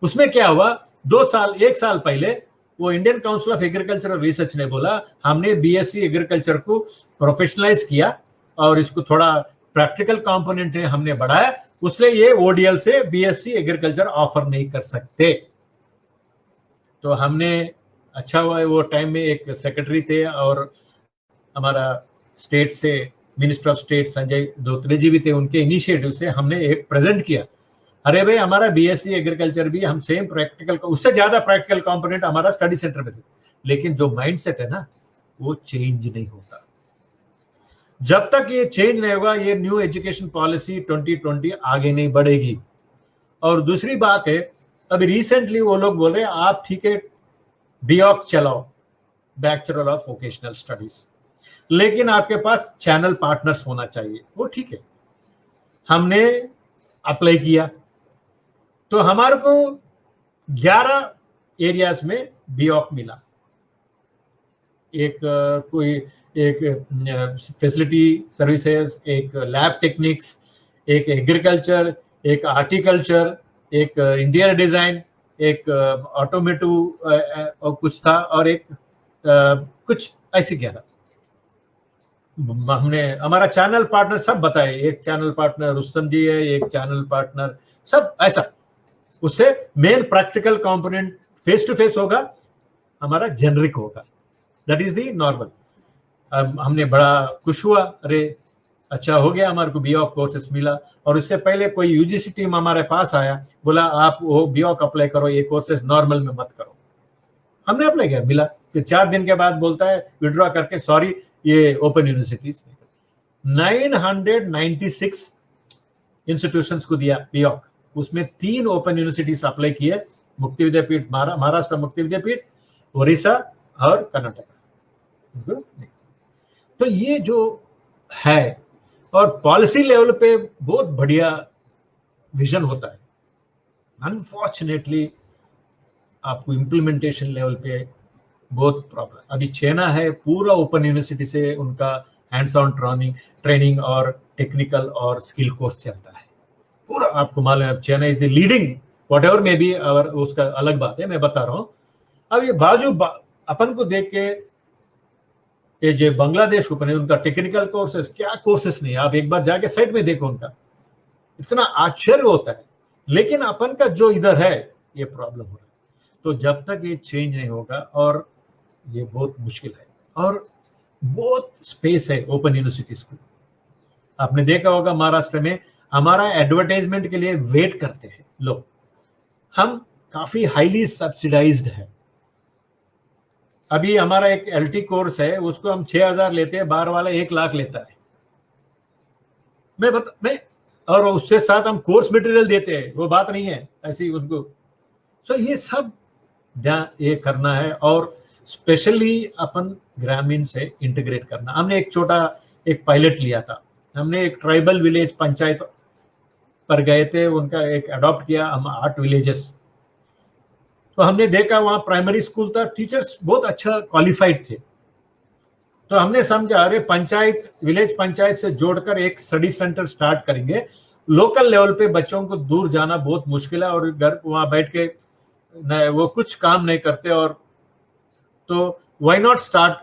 उसमें क्या हुआ, 1 साल पहले वो Indian council of agriculture research ने बोला हमने बीएससी एग्रीकल्चर को प्रोफेशनलाइज किया और इसको थोड़ा प्रैक्टिकल कंपोनेंट है हमने बढ़ाया, उसलिए ये ओडीएल से बीएससी एग्रीकल्चर ऑफर नहीं कर सकते। तो हमने, अच्छा हुआ वो टाइम में एक सेक्रेटरी थे और हमारा स्टेट से minister of state Sanjay Dhotre ji भी थे, उनके इनिशिएटिव से हमने एक प्रेजेंट किया, अरे भाई हमारा बीएससी एग्रीकल्चर भी हम सेम प्रैक्टिकल, उससे ज्यादा प्रैक्टिकल कंपोनेंट हमारा स्टडी सेंटर में थे, लेकिन जो माइंडसेट है ना वो चेंज नहीं होता। जब तक ये चेंज नहीं होगा ये न्यू एजुकेशन पॉलिसी 2020 आगे नहीं बढ़ेगी। और दूसरी बात है, अभी रिसेंटली वो लोग बोल रहे हैं आप ठीक है बीओक चलाओ, बैचलर ऑफ वोकेशनल स्टडीज, लेकिन आपके पास चैनल पार्टनर्स होना चाहिए। वो ठीक है, हमने अप्लाई किया तो हमारे को 11 एरियाज में बीओक मिला। एक फैसिलिटी सर्विसेज, एक लैब टेक्निक्स, एक एग्रीकल्चर, एक आर्टिकल्चर, एक इंटीरियर डिजाइन, एक ऑटोमेटिव और कुछ था, और एक कुछ ऐसे 11 हमने, हमारा चैनल पार्टनर सब बताए, एक चैनल पार्टनर रुस्तम जी है, एक चैनल पार्टनर सब ऐसा। उससे main practical component face to face होगा, हमारा जेनरिक होगा, दैट इज द नॉर्मल। हमने बड़ा खुश हुआ, अरे अच्छा हो गया, हमारे को बीओक कोर्सेस मिला। और इससे पहले कोई यूजीसी टीम हमारे पास आया, बोला आप वो बीओक अप्लाई करो, ये कोर्सेस नॉर्मल में मत करो। हमने अप्लाई किया, मिला, फिर 4 दिन के बाद बोलता है विड्रॉ करके, सॉरी ये ओपन यूनिवर्सिटीज 996 इंस्टीट्यूशंस को दिया बीओक, उसमें 3 ओपन यूनिवर्सिटीज अप्लाई किए, मुक्ति विद्यापीठ महाराष्ट्र मुक्ति विद्यापीठ, ओडिशा और कर्नाटक। तो ये जो है, और पॉलिसी लेवल पे बहुत बढ़िया विजन होता है, अनफॉर्चुनेटली आपको इम्प्लीमेंटेशन लेवल पे बहुत प्रॉब्लम। अभी चाइना है, पूरा ओपन यूनिवर्सिटी से उनका हैंड्स ऑन ट्रेनिंग और टेक्निकल और स्किल कोर्स चलता है पूरा। आपको मालूम है China is the leading what ever में भी, और उसका अलग बात है, मैं बता रहा हूं। अब ये अपन को देख के ये जो बांग्लादेश ओपन है उनका टेक्निकल कोर्सेस, क्या कोर्सेस नहीं, आप एक बार जाके साइट में देखो उनका, इतना आश्चर्य होता है। लेकिन अपन का जो इधर है ये प्रॉब्लम हो रहा है। तो जब तक ये चेंज नहीं होगा, और ये बहुत मुश्किल है, और बहुत स्पेस है ओपन यूनिवर्सिटीज को। आपने देखा होगा महाराष्ट्र में हमारा एडवर्टाइजमेंट के लिए वेट करते हैं लोग, हम काफी हाईली सब्सिडाइज्ड है। अभी हमारा एक एलटी कोर्स है, उसको हम 6000 लेते हैं, बाहर वाला 1 लाख लेता है। मैं और उससे साथ हम कोर्स मटेरियल देते हैं, वो बात नहीं है ऐसी उनको। सो ये सब ध्यान ये करना है, और स्पेशली अपन ग्रामीण से इंटीग्रेट करना। हमने एक छोटा एक पायलट लिया था, हमने एक ट्राइबल विलेज पंचायत पर गए थे, उनका एक अडॉप्ट किया हम 8 विलेजेस। तो हमने देखा वहां प्राइमरी स्कूल था, टीचर्स बहुत अच्छा क्वालिफाइड थे। तो हमने समझा अरे पंचायत, विलेज पंचायत से जोड़कर एक स्टडी सेंटर स्टार्ट करेंगे। लोकल लेवल पे बच्चों को दूर जाना बहुत मुश्किल है, और घर वहां बैठ के वो कुछ काम नहीं करते, और तो व्हाई नॉट स्टार्ट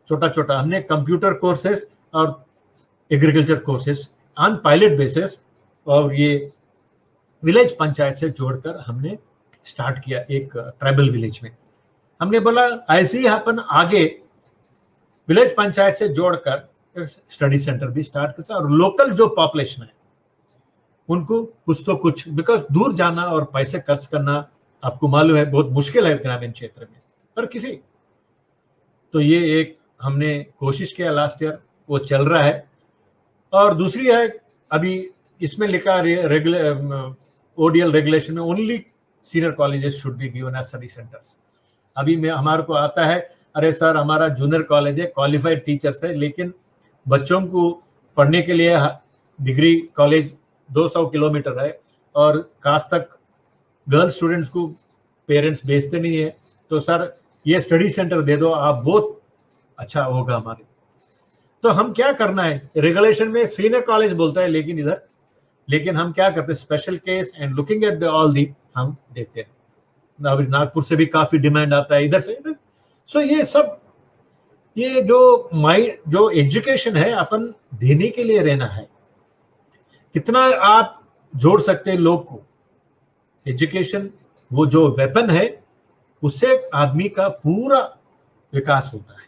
छोटा छोटा। हमने कंप्यूटर कोर्सेस और agriculture courses on pilot basis, और ये विलेज पंचायत से जोड़कर हमने स्टार्ट किया एक ट्राइबल विलेज में। हमने बोला ऐसे ही अपन आगे विलेज पंचायत से जोड़कर स्टडी सेंटर भी स्टार्ट कर, और लोकल जो पॉपुलेशन है उनको कुछ तो कुछ, बिकॉज दूर जाना और पैसे खर्च करना आपको मालूम है बहुत मुश्किल है ग्रामीण क्षेत्र में, पर किसी। तो ये एक हमने कोशिश किया लास्ट ईयर, वो चल रहा है। और दूसरी है, अभी इसमें लिखा ओडीएल रेगुलेशन में only senior colleges should be given as study centres. अभी में हमारे को आता है अरे सर हमारा जूनियर कॉलेज है, क्वालिफाइड टीचर्स है, लेकिन बच्चों को पढ़ने के लिए डिग्री कॉलेज 200 किलोमीटर है, और खास तक गर्ल्स स्टूडेंट्स को पेरेंट्स भेजते नहीं है। तो सर ये स्टडी सेंटर दे दो आप, बहुत अच्छा होगा हमारे। तो हम क्या करना है, रेगुलेशन में सीनियर कॉलेज बोलता है, लेकिन इधर लेकिन हम क्या करते हैं, special case and looking at the all the हम देते हैं। अभी नागपुर से भी काफी डिमांड आता है, इधर से इधर। सो ये सब, ये जो एजुकेशन है अपन देने के लिए रहना है। कितना आप जोड़ सकते हैं लोग को, एजुकेशन वो जो वेपन है, उससे आदमी का पूरा विकास होता है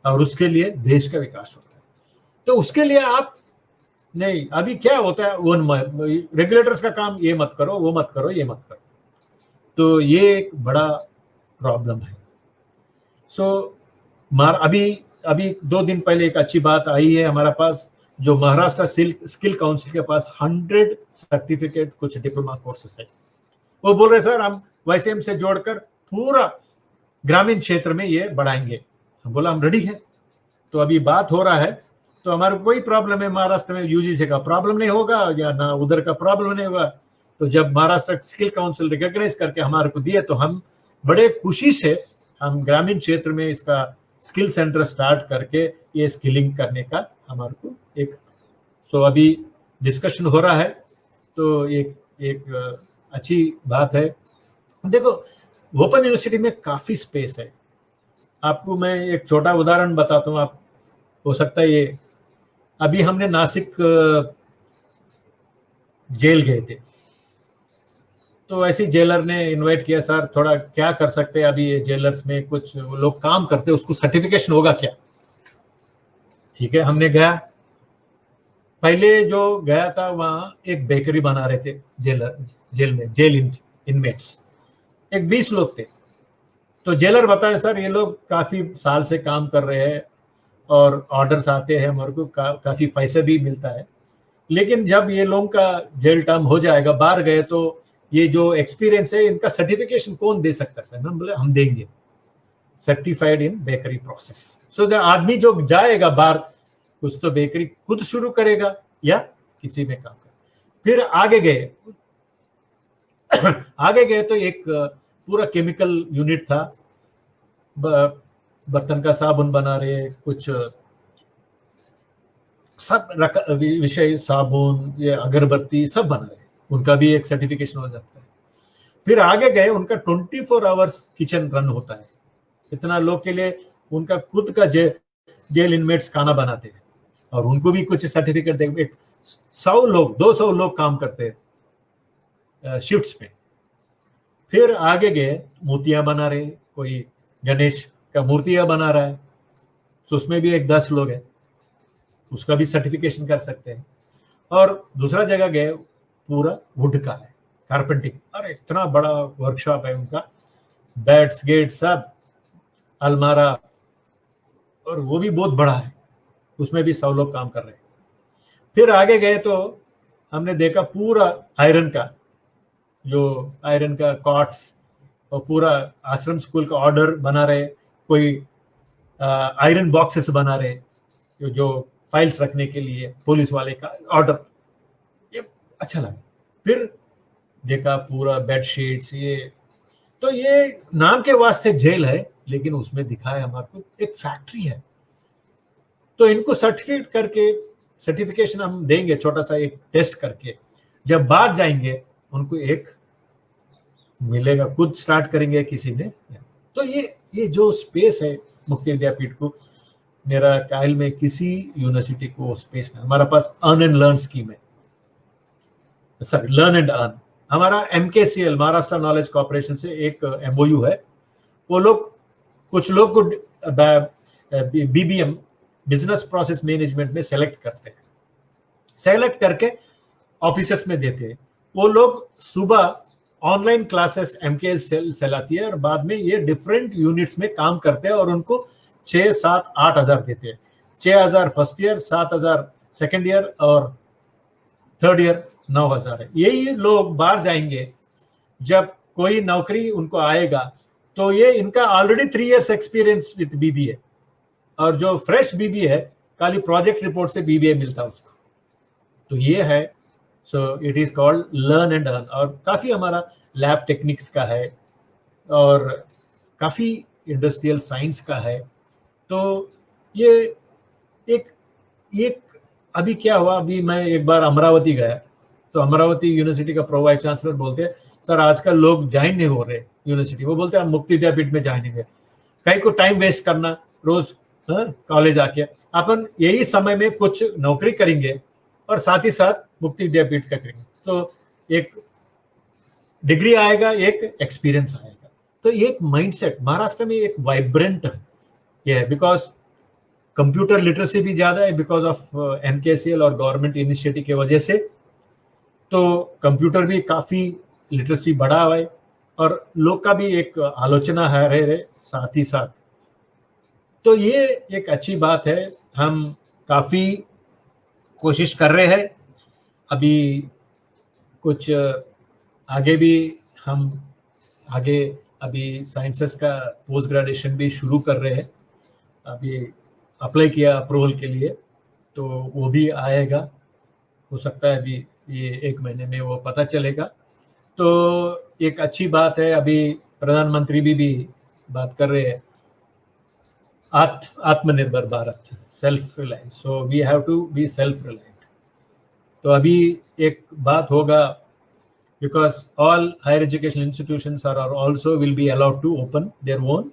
और उसके लिए देश का विकास होता है। तो उसके लिए आप नहीं, अभी क्या होता है, वो रेगुलेटर्स का काम, ये मत करो, वो मत करो, ये मत करो, तो ये एक बड़ा प्रॉब्लम है। सो अभी 2 दिन पहले एक अच्छी बात आई है हमारे पास, जो महाराष्ट्र स्किल काउंसिल के पास 100 सर्टिफिकेट कुछ डिप्लोमा कोर्सेस है। वो बोल रहे सर हम YCM से जोड़कर पूरा ग्रामीण क्षेत्र में ये बढ़ाएंगे। हम बोला हम रेडी है। तो अभी बात हो रहा है, तो हमारे कोई प्रॉब्लम है महाराष्ट्र में UGC का प्रॉब्लम नहीं होगा या ना उधर का प्रॉब्लम नहीं होगा। तो जब महाराष्ट्र स्किल काउंसिल रिकॉग्नाइज करके हमारे को दिए, तो हम बड़े खुशी से हम ग्रामीण क्षेत्र में इसका स्किल सेंटर स्टार्ट करके ये स्किलिंग करने का हमारे को एक अभी डिस्कशन हो रहा है। तो एक अच्छी बात है। देखो ओपन यूनिवर्सिटी में काफी स्पेस है। आपको मैं एक छोटा उदाहरण बताता हूँ, आप हो सकता है ये, अभी हमने नासिक जेल गए थे, तो ऐसे जेलर ने इनवाइट किया, सर थोड़ा क्या कर सकते हैं, अभी ये जेलर्स में कुछ लोग काम करते हैं, उसको सर्टिफिकेशन होगा क्या? ठीक है, हमने गया। पहले जो गया था वहां एक बेकरी बना रहे थे जेल इनमेट्स, एक 20 लोग थे। तो जेलर बताए सर ये लोग काफी साल से काम कर रहे हैं और ऑर्डर्स आते हैं, हमारे को काफी पैसे भी मिलता है, लेकिन जब ये लोगों का जेल टर्म हो जाएगा, बाहर गए, तो ये जो एक्सपीरियंस है इनका सर्टिफिकेशन कौन दे सकता है? सर हम बोले हम देंगे, सर्टिफाइड इन बेकरी प्रोसेस। सो आदमी जो जाएगा बाहर, कुछ तो बेकरी खुद शुरू करेगा या किसी में काम करेगा। फिर आगे गए तो एक पूरा केमिकल यूनिट था, बर्तन का साबुन बना रहे, कुछ सब विषय, साबुन, ये अगरबत्ती सब बना रहे, उनका भी एक सर्टिफिकेशन हो जाता है। फिर आगे गए, उनका 24 आवर्स किचन रन होता है, इतना लोग के लिए उनका खुद का जेल इनमेट्स खाना बनाते हैं और उनको भी कुछ सर्टिफिकेट दे। 100 लोग 200 लोग काम करते हैं शिफ्ट्स में। फिर आगे गए, मूर्तियां बना रहे, कोई गणेश का मूर्तियां बना रहा है, तो उसमें भी एक 10 लोग हैं, उसका भी सर्टिफिकेशन कर सकते हैं। और दूसरा जगह गए, पूरा वुड का है, कारपेंटिंग, अरे इतना बड़ा वर्कशॉप है उनका, बेड्स, गेट, सब, अलमारा, और वो भी बहुत बड़ा है, उसमें भी 100 लोग काम कर रहे हैं। फिर आगे गए तो हमने देखा पूरा आयरन का कॉट्स, और पूरा आश्रम स्कूल का ऑर्डर बना रहे, कोई आयरन बॉक्सेस बना रहे जो फाइल्स रखने के लिए, पुलिस वाले का ऑर्डर, ये अच्छा लगा। फिर देखा पूरा बेडशीट्स, ये नाम के वास्ते जेल है, लेकिन उसमें दिखाया हमारे को एक फैक्ट्री है। तो इनको सर्टिफिकेशन हम देंगे, छोटा सा एक टेस्ट करके, जब बाहर जाएंगे उनको एक मिलेगा, खुद स्टार्ट करेंगे किसी ने। तो ये जो स्पेस है मुक्ति विद्यापीठ को, मेरा ख्याल में किसी यूनिवर्सिटी को स्पेस नहीं। हमारा पास अर्न एंड लर्न स्कीम है, सॉरी लर्न एंड अर्न। हमारा MKCL महाराष्ट्र नॉलेज कॉर्पोरेशन से एक MOU है, वो लोग कुछ लोग को BBM बिजनेस प्रोसेस मैनेजमेंट में सेलेक्ट करते हैं, सेलेक्ट करके ऑफिसेस में देते हैं। वो लोग सुबह ऑनलाइन क्लासेस MKCL चलाती है और बाद में ये डिफरेंट यूनिट्स में काम करते हैं और उनको 6, 7, 8 हज़ार देते हैं। 6,000 फर्स्ट ईयर, 7,000 सेकेंड ईयर और थर्ड ईयर 9,000 है। यही लोग बाहर जाएंगे, जब कोई नौकरी उनको आएगा तो ये इनका already 3 years experience with BBA, और जो फ्रेश BBA है खाली प्रोजेक्ट रिपोर्ट से BBA मिलता है उसको। तो ये है, so it is called learn and earn. और काफी हमारा लैब टेक्निक्स का है और काफी इंडस्ट्रियल साइंस का है। तो ये एक अभी क्या हुआ, अभी मैं एक बार अमरावती गया, तो अमरावती यूनिवर्सिटी का प्रो वाइस चांसलर बोलते हैं सर आजकल लोग ज्वाइन नहीं हो रहे यूनिवर्सिटी, वो बोलते हैं हम मुक्ति विद्यापीठ में ज्वाइन नहीं, कहीं को टाइम वेस्ट करना रोज कॉलेज आके, अपन यही समय में कुछ नौकरी करेंगे और साथ ही साथ मुक्ति विद्यापीठ का करेंगे, तो एक डिग्री आएगा, एक एक्सपीरियंस आएगा। तो ये एक माइंडसेट महाराष्ट्र में एक वाइब्रेंट ये है, बिकॉज कंप्यूटर लिटरेसी भी ज्यादा है बिकॉज ऑफ MKCL और गवर्नमेंट इनिशिएटिव की वजह से, तो कंप्यूटर भी काफी लिटरेसी बढ़ा हुआ है और लोग का भी एक आलोचना है रहे साथ ही साथ। तो ये एक अच्छी बात है, हम काफी कोशिश कर रहे हैं, अभी कुछ आगे भी हम अभी साइंसेस का पोस्ट ग्रेजुएशन भी शुरू कर रहे हैं, अभी अप्लाई किया अप्रूवल के लिए, तो वो भी आएगा, हो सकता है अभी ये 1 महीने में वो पता चलेगा। तो एक अच्छी बात है, अभी प्रधानमंत्री भी बात कर रहे हैं Atmanirbhar Bharat, self reliance, so we have to be self reliant. तो अभी एक बात होगा, because all higher education institutions are also will be allowed to open their own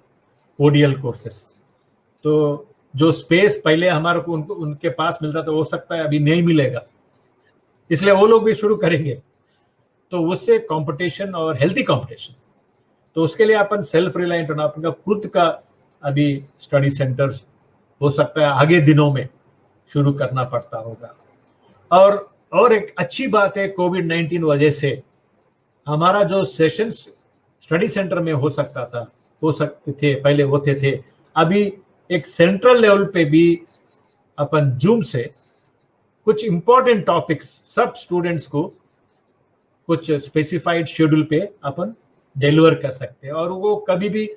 ODL courses। तो जो स्पेस पहले हमारे को उनके पास मिलता था, हो सकता है अभी नहीं मिलेगा, इसलिए वो लोग भी शुरू करेंगे, तो उससे कंपटीशन और हेल्थी कंपटीशन, तो उसके लिए अपन सेल्फ रिलायंट होना, अपना खुद का अभी स्टडी सेंटर्स हो सकता है आगे दिनों में शुरू करना पड़ता होगा। और एक अच्छी बात है, कोविड-19 वजह से हमारा जो सेशंस स्टडी सेंटर में हो सकते थे पहले होते थे, अभी एक सेंट्रल लेवल पे भी अपन जूम से कुछ इंपॉर्टेंट टॉपिक्स सब स्टूडेंट्स को कुछ स्पेसिफाइड शेड्यूल पे अपन डिलीवर कर सकते हैं, और वो कभी भी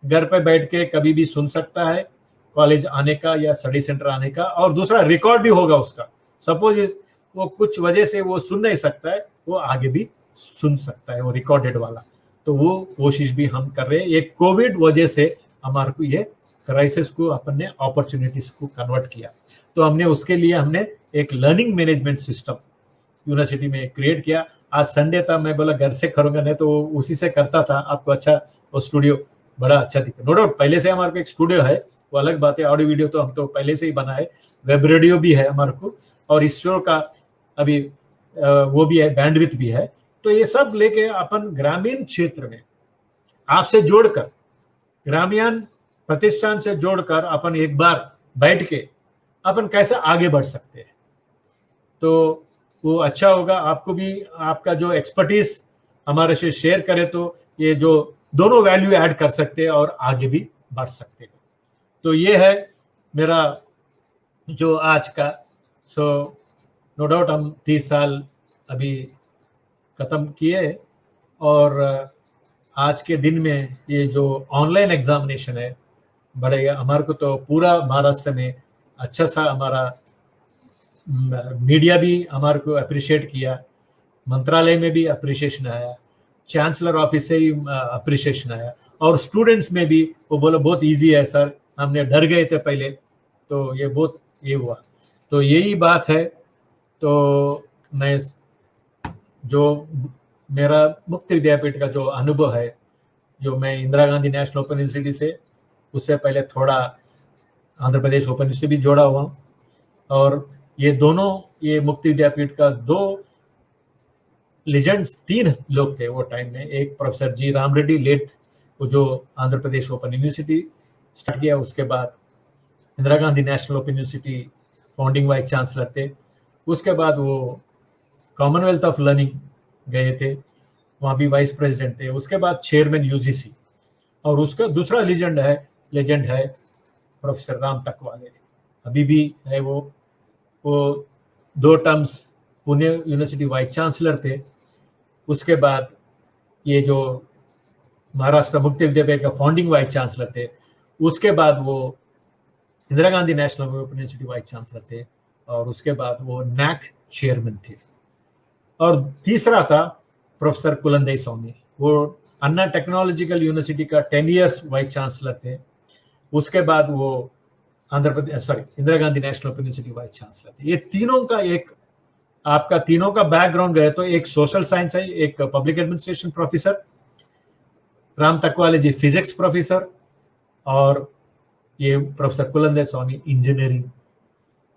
घर पे बैठ के कभी भी सुन सकता है, कॉलेज आने का या स्टडी सेंटर आने का, और दूसरा रिकॉर्ड भी होगा उसका। सपोज वो कुछ वजह से वो सुन नहीं सकता है, वो आगे भी सुन सकता है वो रिकॉर्डेड वाला। तो वो कोशिश भी हम कर रहे हैं, एक कोविड वजह से हमारे को ये क्राइसिस को अपन ने अपॉर्चुनिटीज को कन्वर्ट किया, तो हमने उसके लिए हमने एक लर्निंग मैनेजमेंट सिस्टम यूनिवर्सिटी में क्रिएट किया। आज संडे था, मैं बोला घर से करूंगा, नहीं तो उसी से करता था। आपको अच्छा वो स्टूडियो बड़ा अच्छा दिखता, नो डाउट पहले से हमारे को एक स्टूडियो है, वो अलग बात है, ऑडियो वीडियो तो हम तो पहले से ही बना है, वेब रेडियो भी है हमारे को, और इसरो का अभी वो भी है, बैंडविड्थ भी है। तो ये सब लेके अपन ग्रामीण क्षेत्र में आपसे जोड़कर, ग्रामीण प्रतिष्ठान से जोड़कर अपन एक बार बैठ के अपन कैसे आगे बढ़ सकते हैं, तो वो अच्छा होगा। आपको भी आपका जो एक्सपर्टीज हमारे से शेयर करे, तो ये जो दोनों वैल्यू ऐड कर सकते हैं और आगे भी बढ़ सकते हैं। तो ये है मेरा जो आज का, सो नो डाउट हम 30 साल अभी खत्म किए, और आज के दिन में ये जो ऑनलाइन एग्जामिनेशन है बढ़ेगा हमारे को, तो पूरा महाराष्ट्र में अच्छा सा हमारा मीडिया भी हमारे को अप्रिशिएट किया, मंत्रालय में भी अप्रिशिएशन आया, चांसलर ऑफिस से ही अप्रिशिएशन आया, और स्टूडेंट्स में भी वो बोला बहुत इजी है सर, हमने डर गए थे पहले, तो ये बहुत ये हुआ। तो यही बात है। तो मैं जो मेरा मुक्ति विद्यापीठ का जो अनुभव है, जो मैं Indira Gandhi national open university से, उससे पहले थोड़ा आंध्र प्रदेश ओपन यूनिवर्सिटी भी जोड़ा हुआ हूँ, और ये दोनों ये मुक्ति विद्यापीठ का 2 लेजेंड्स 3 लोग थे वो टाइम में। एक प्रोफेसर जी राम रेड्डी लेट, वो जो Andhra Pradesh open university start किया, उसके बाद Indira Gandhi national open university founding vice chancellor थे, उसके बाद वो कॉमनवेल्थ ऑफ लर्निंग गए थे, वहाँ भी वाइस प्रेसिडेंट थे, उसके बाद चेयरमैन UGC, और उसका दूसरा लेजेंड है प्रोफेसर राम तकवाले, अभी भी है वो 2 terms Pune university vice chancellor थे। उसके बाद ये जो महाराष्ट्र मुक्ति विद्यापीठ का फाउंडिंग वाइस चांसलर थे, उसके बाद वो Indira Gandhi national open university vice chancellor थे, और उसके बाद वो NAC चेयरमैन थे। और तीसरा था प्रोफेसर कुलंदई स्वामी, वो अन्ना टेक्नोलॉजिकल यूनिवर्सिटी का 10 इयर्स वाइस चांसलर थे। उसके बाद वो Indira Gandhi national open university vice chancellor थे। ये तीनों का एक आपका तीनों का बैकग्राउंड है, तो एक सोशल साइंस है, एक public administration professor, Ram Takwale जी फिजिक्स प्रोफेसर, और ये प्रोफेसर कुलंदे स्वामी इंजीनियरिंग।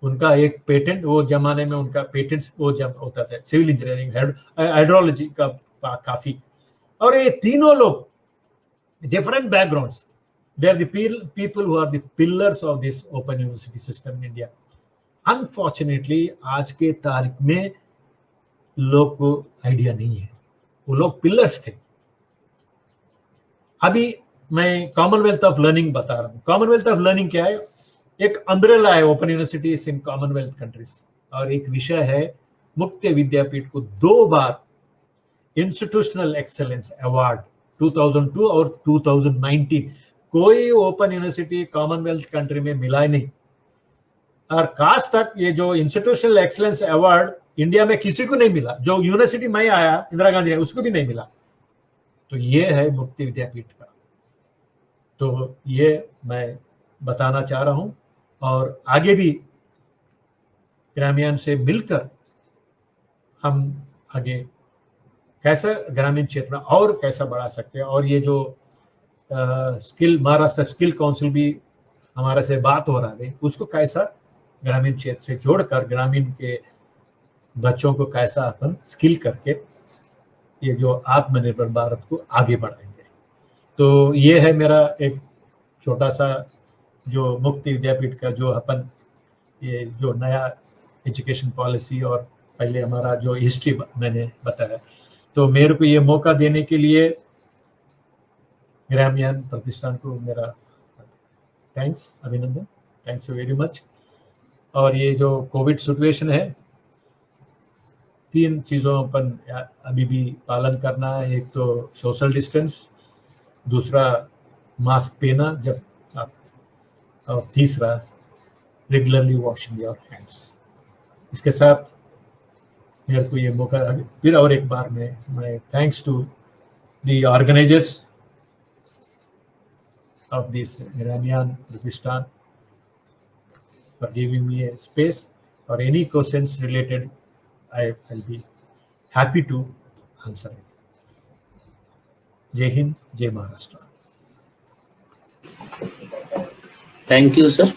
उनका एक पेटेंट, वो जमाने में उनका पेटेंट्स वो जब होता था सिविल इंजीनियरिंग, हाइड्रोलॉजी का काफी। और ये तीनों लोग different backgrounds, they are the people who are the pillars of this open university system in India. Unfortunately आज के तारीख में लोग को आइडिया नहीं है, वो लोग पिलर्स थे। अभी मैं कॉमनवेल्थ ऑफ लर्निंग बता रहा हूँ। कॉमनवेल्थ ऑफ लर्निंग क्या है? एक अम्ब्रेला है open universities in Commonwealth countries, और एक विषय है मुक्त विद्यापीठ को 2 बार इंस्टीट्यूशनल एक्सेलेंस अवार्ड 2002 और 2019 कोई ओपन यूनिवर्सिटी कॉमनवेल्थ कंट्री में मिला ही नहीं। और खास तक ये जो इंस्टीट्यूशनल एक्सेलेंस अवार्ड इंडिया में किसी को नहीं मिला, जो यूनिवर्सिटी में आया इंदिरा गांधी ने उसको भी नहीं मिला। तो ये है मुक्त विद्यापीठ का। तो ये मैं बताना चाह रहा हूं, और आगे भी ग्रामीण से मिलकर हम आगे कैसा ग्रामीण क्षेत्र में और कैसा बढ़ा सकते हैं। और ये जो स्किल, महाराष्ट्र स्किल काउंसिल भी हमारे से बात हो रहा है, उसको कैसा ग्रामीण क्षेत्र से जोड़कर ग्रामीण के बच्चों को कैसा अपन स्किल करके ये जो आत्मनिर्भर भारत को आगे बढ़ाएंगे। तो ये है मेरा एक छोटा सा जो मुक्त विद्यापीठ का जो अपन ये जो नया एजुकेशन पॉलिसी और पहले हमारा जो हिस्ट्री मैंने बताया। तो मेरे को ये मौका देने के लिए ग्रामीण प्रतिष्ठान को मेरा थैंक्स, अभिनंदन, थैंक्स वेरी मच। और ये जो कोविड सिचुएशन है, 3 चीज़ों अपन अभी भी पालन करना है। एक तो सोशल डिस्टेंस, दूसरा मास्क पहना जब आप, और तीसरा रेगुलरली वॉशिंग योर हैंड्स। इसके साथ मेरे को ये मौका फिर और एक बार मैं thanks to the organisers of this Iranian Pakistan for giving me a space, or any questions related I'll be happy to answer it. Jai Hind, Jai Maharashtra. Thank you, sir.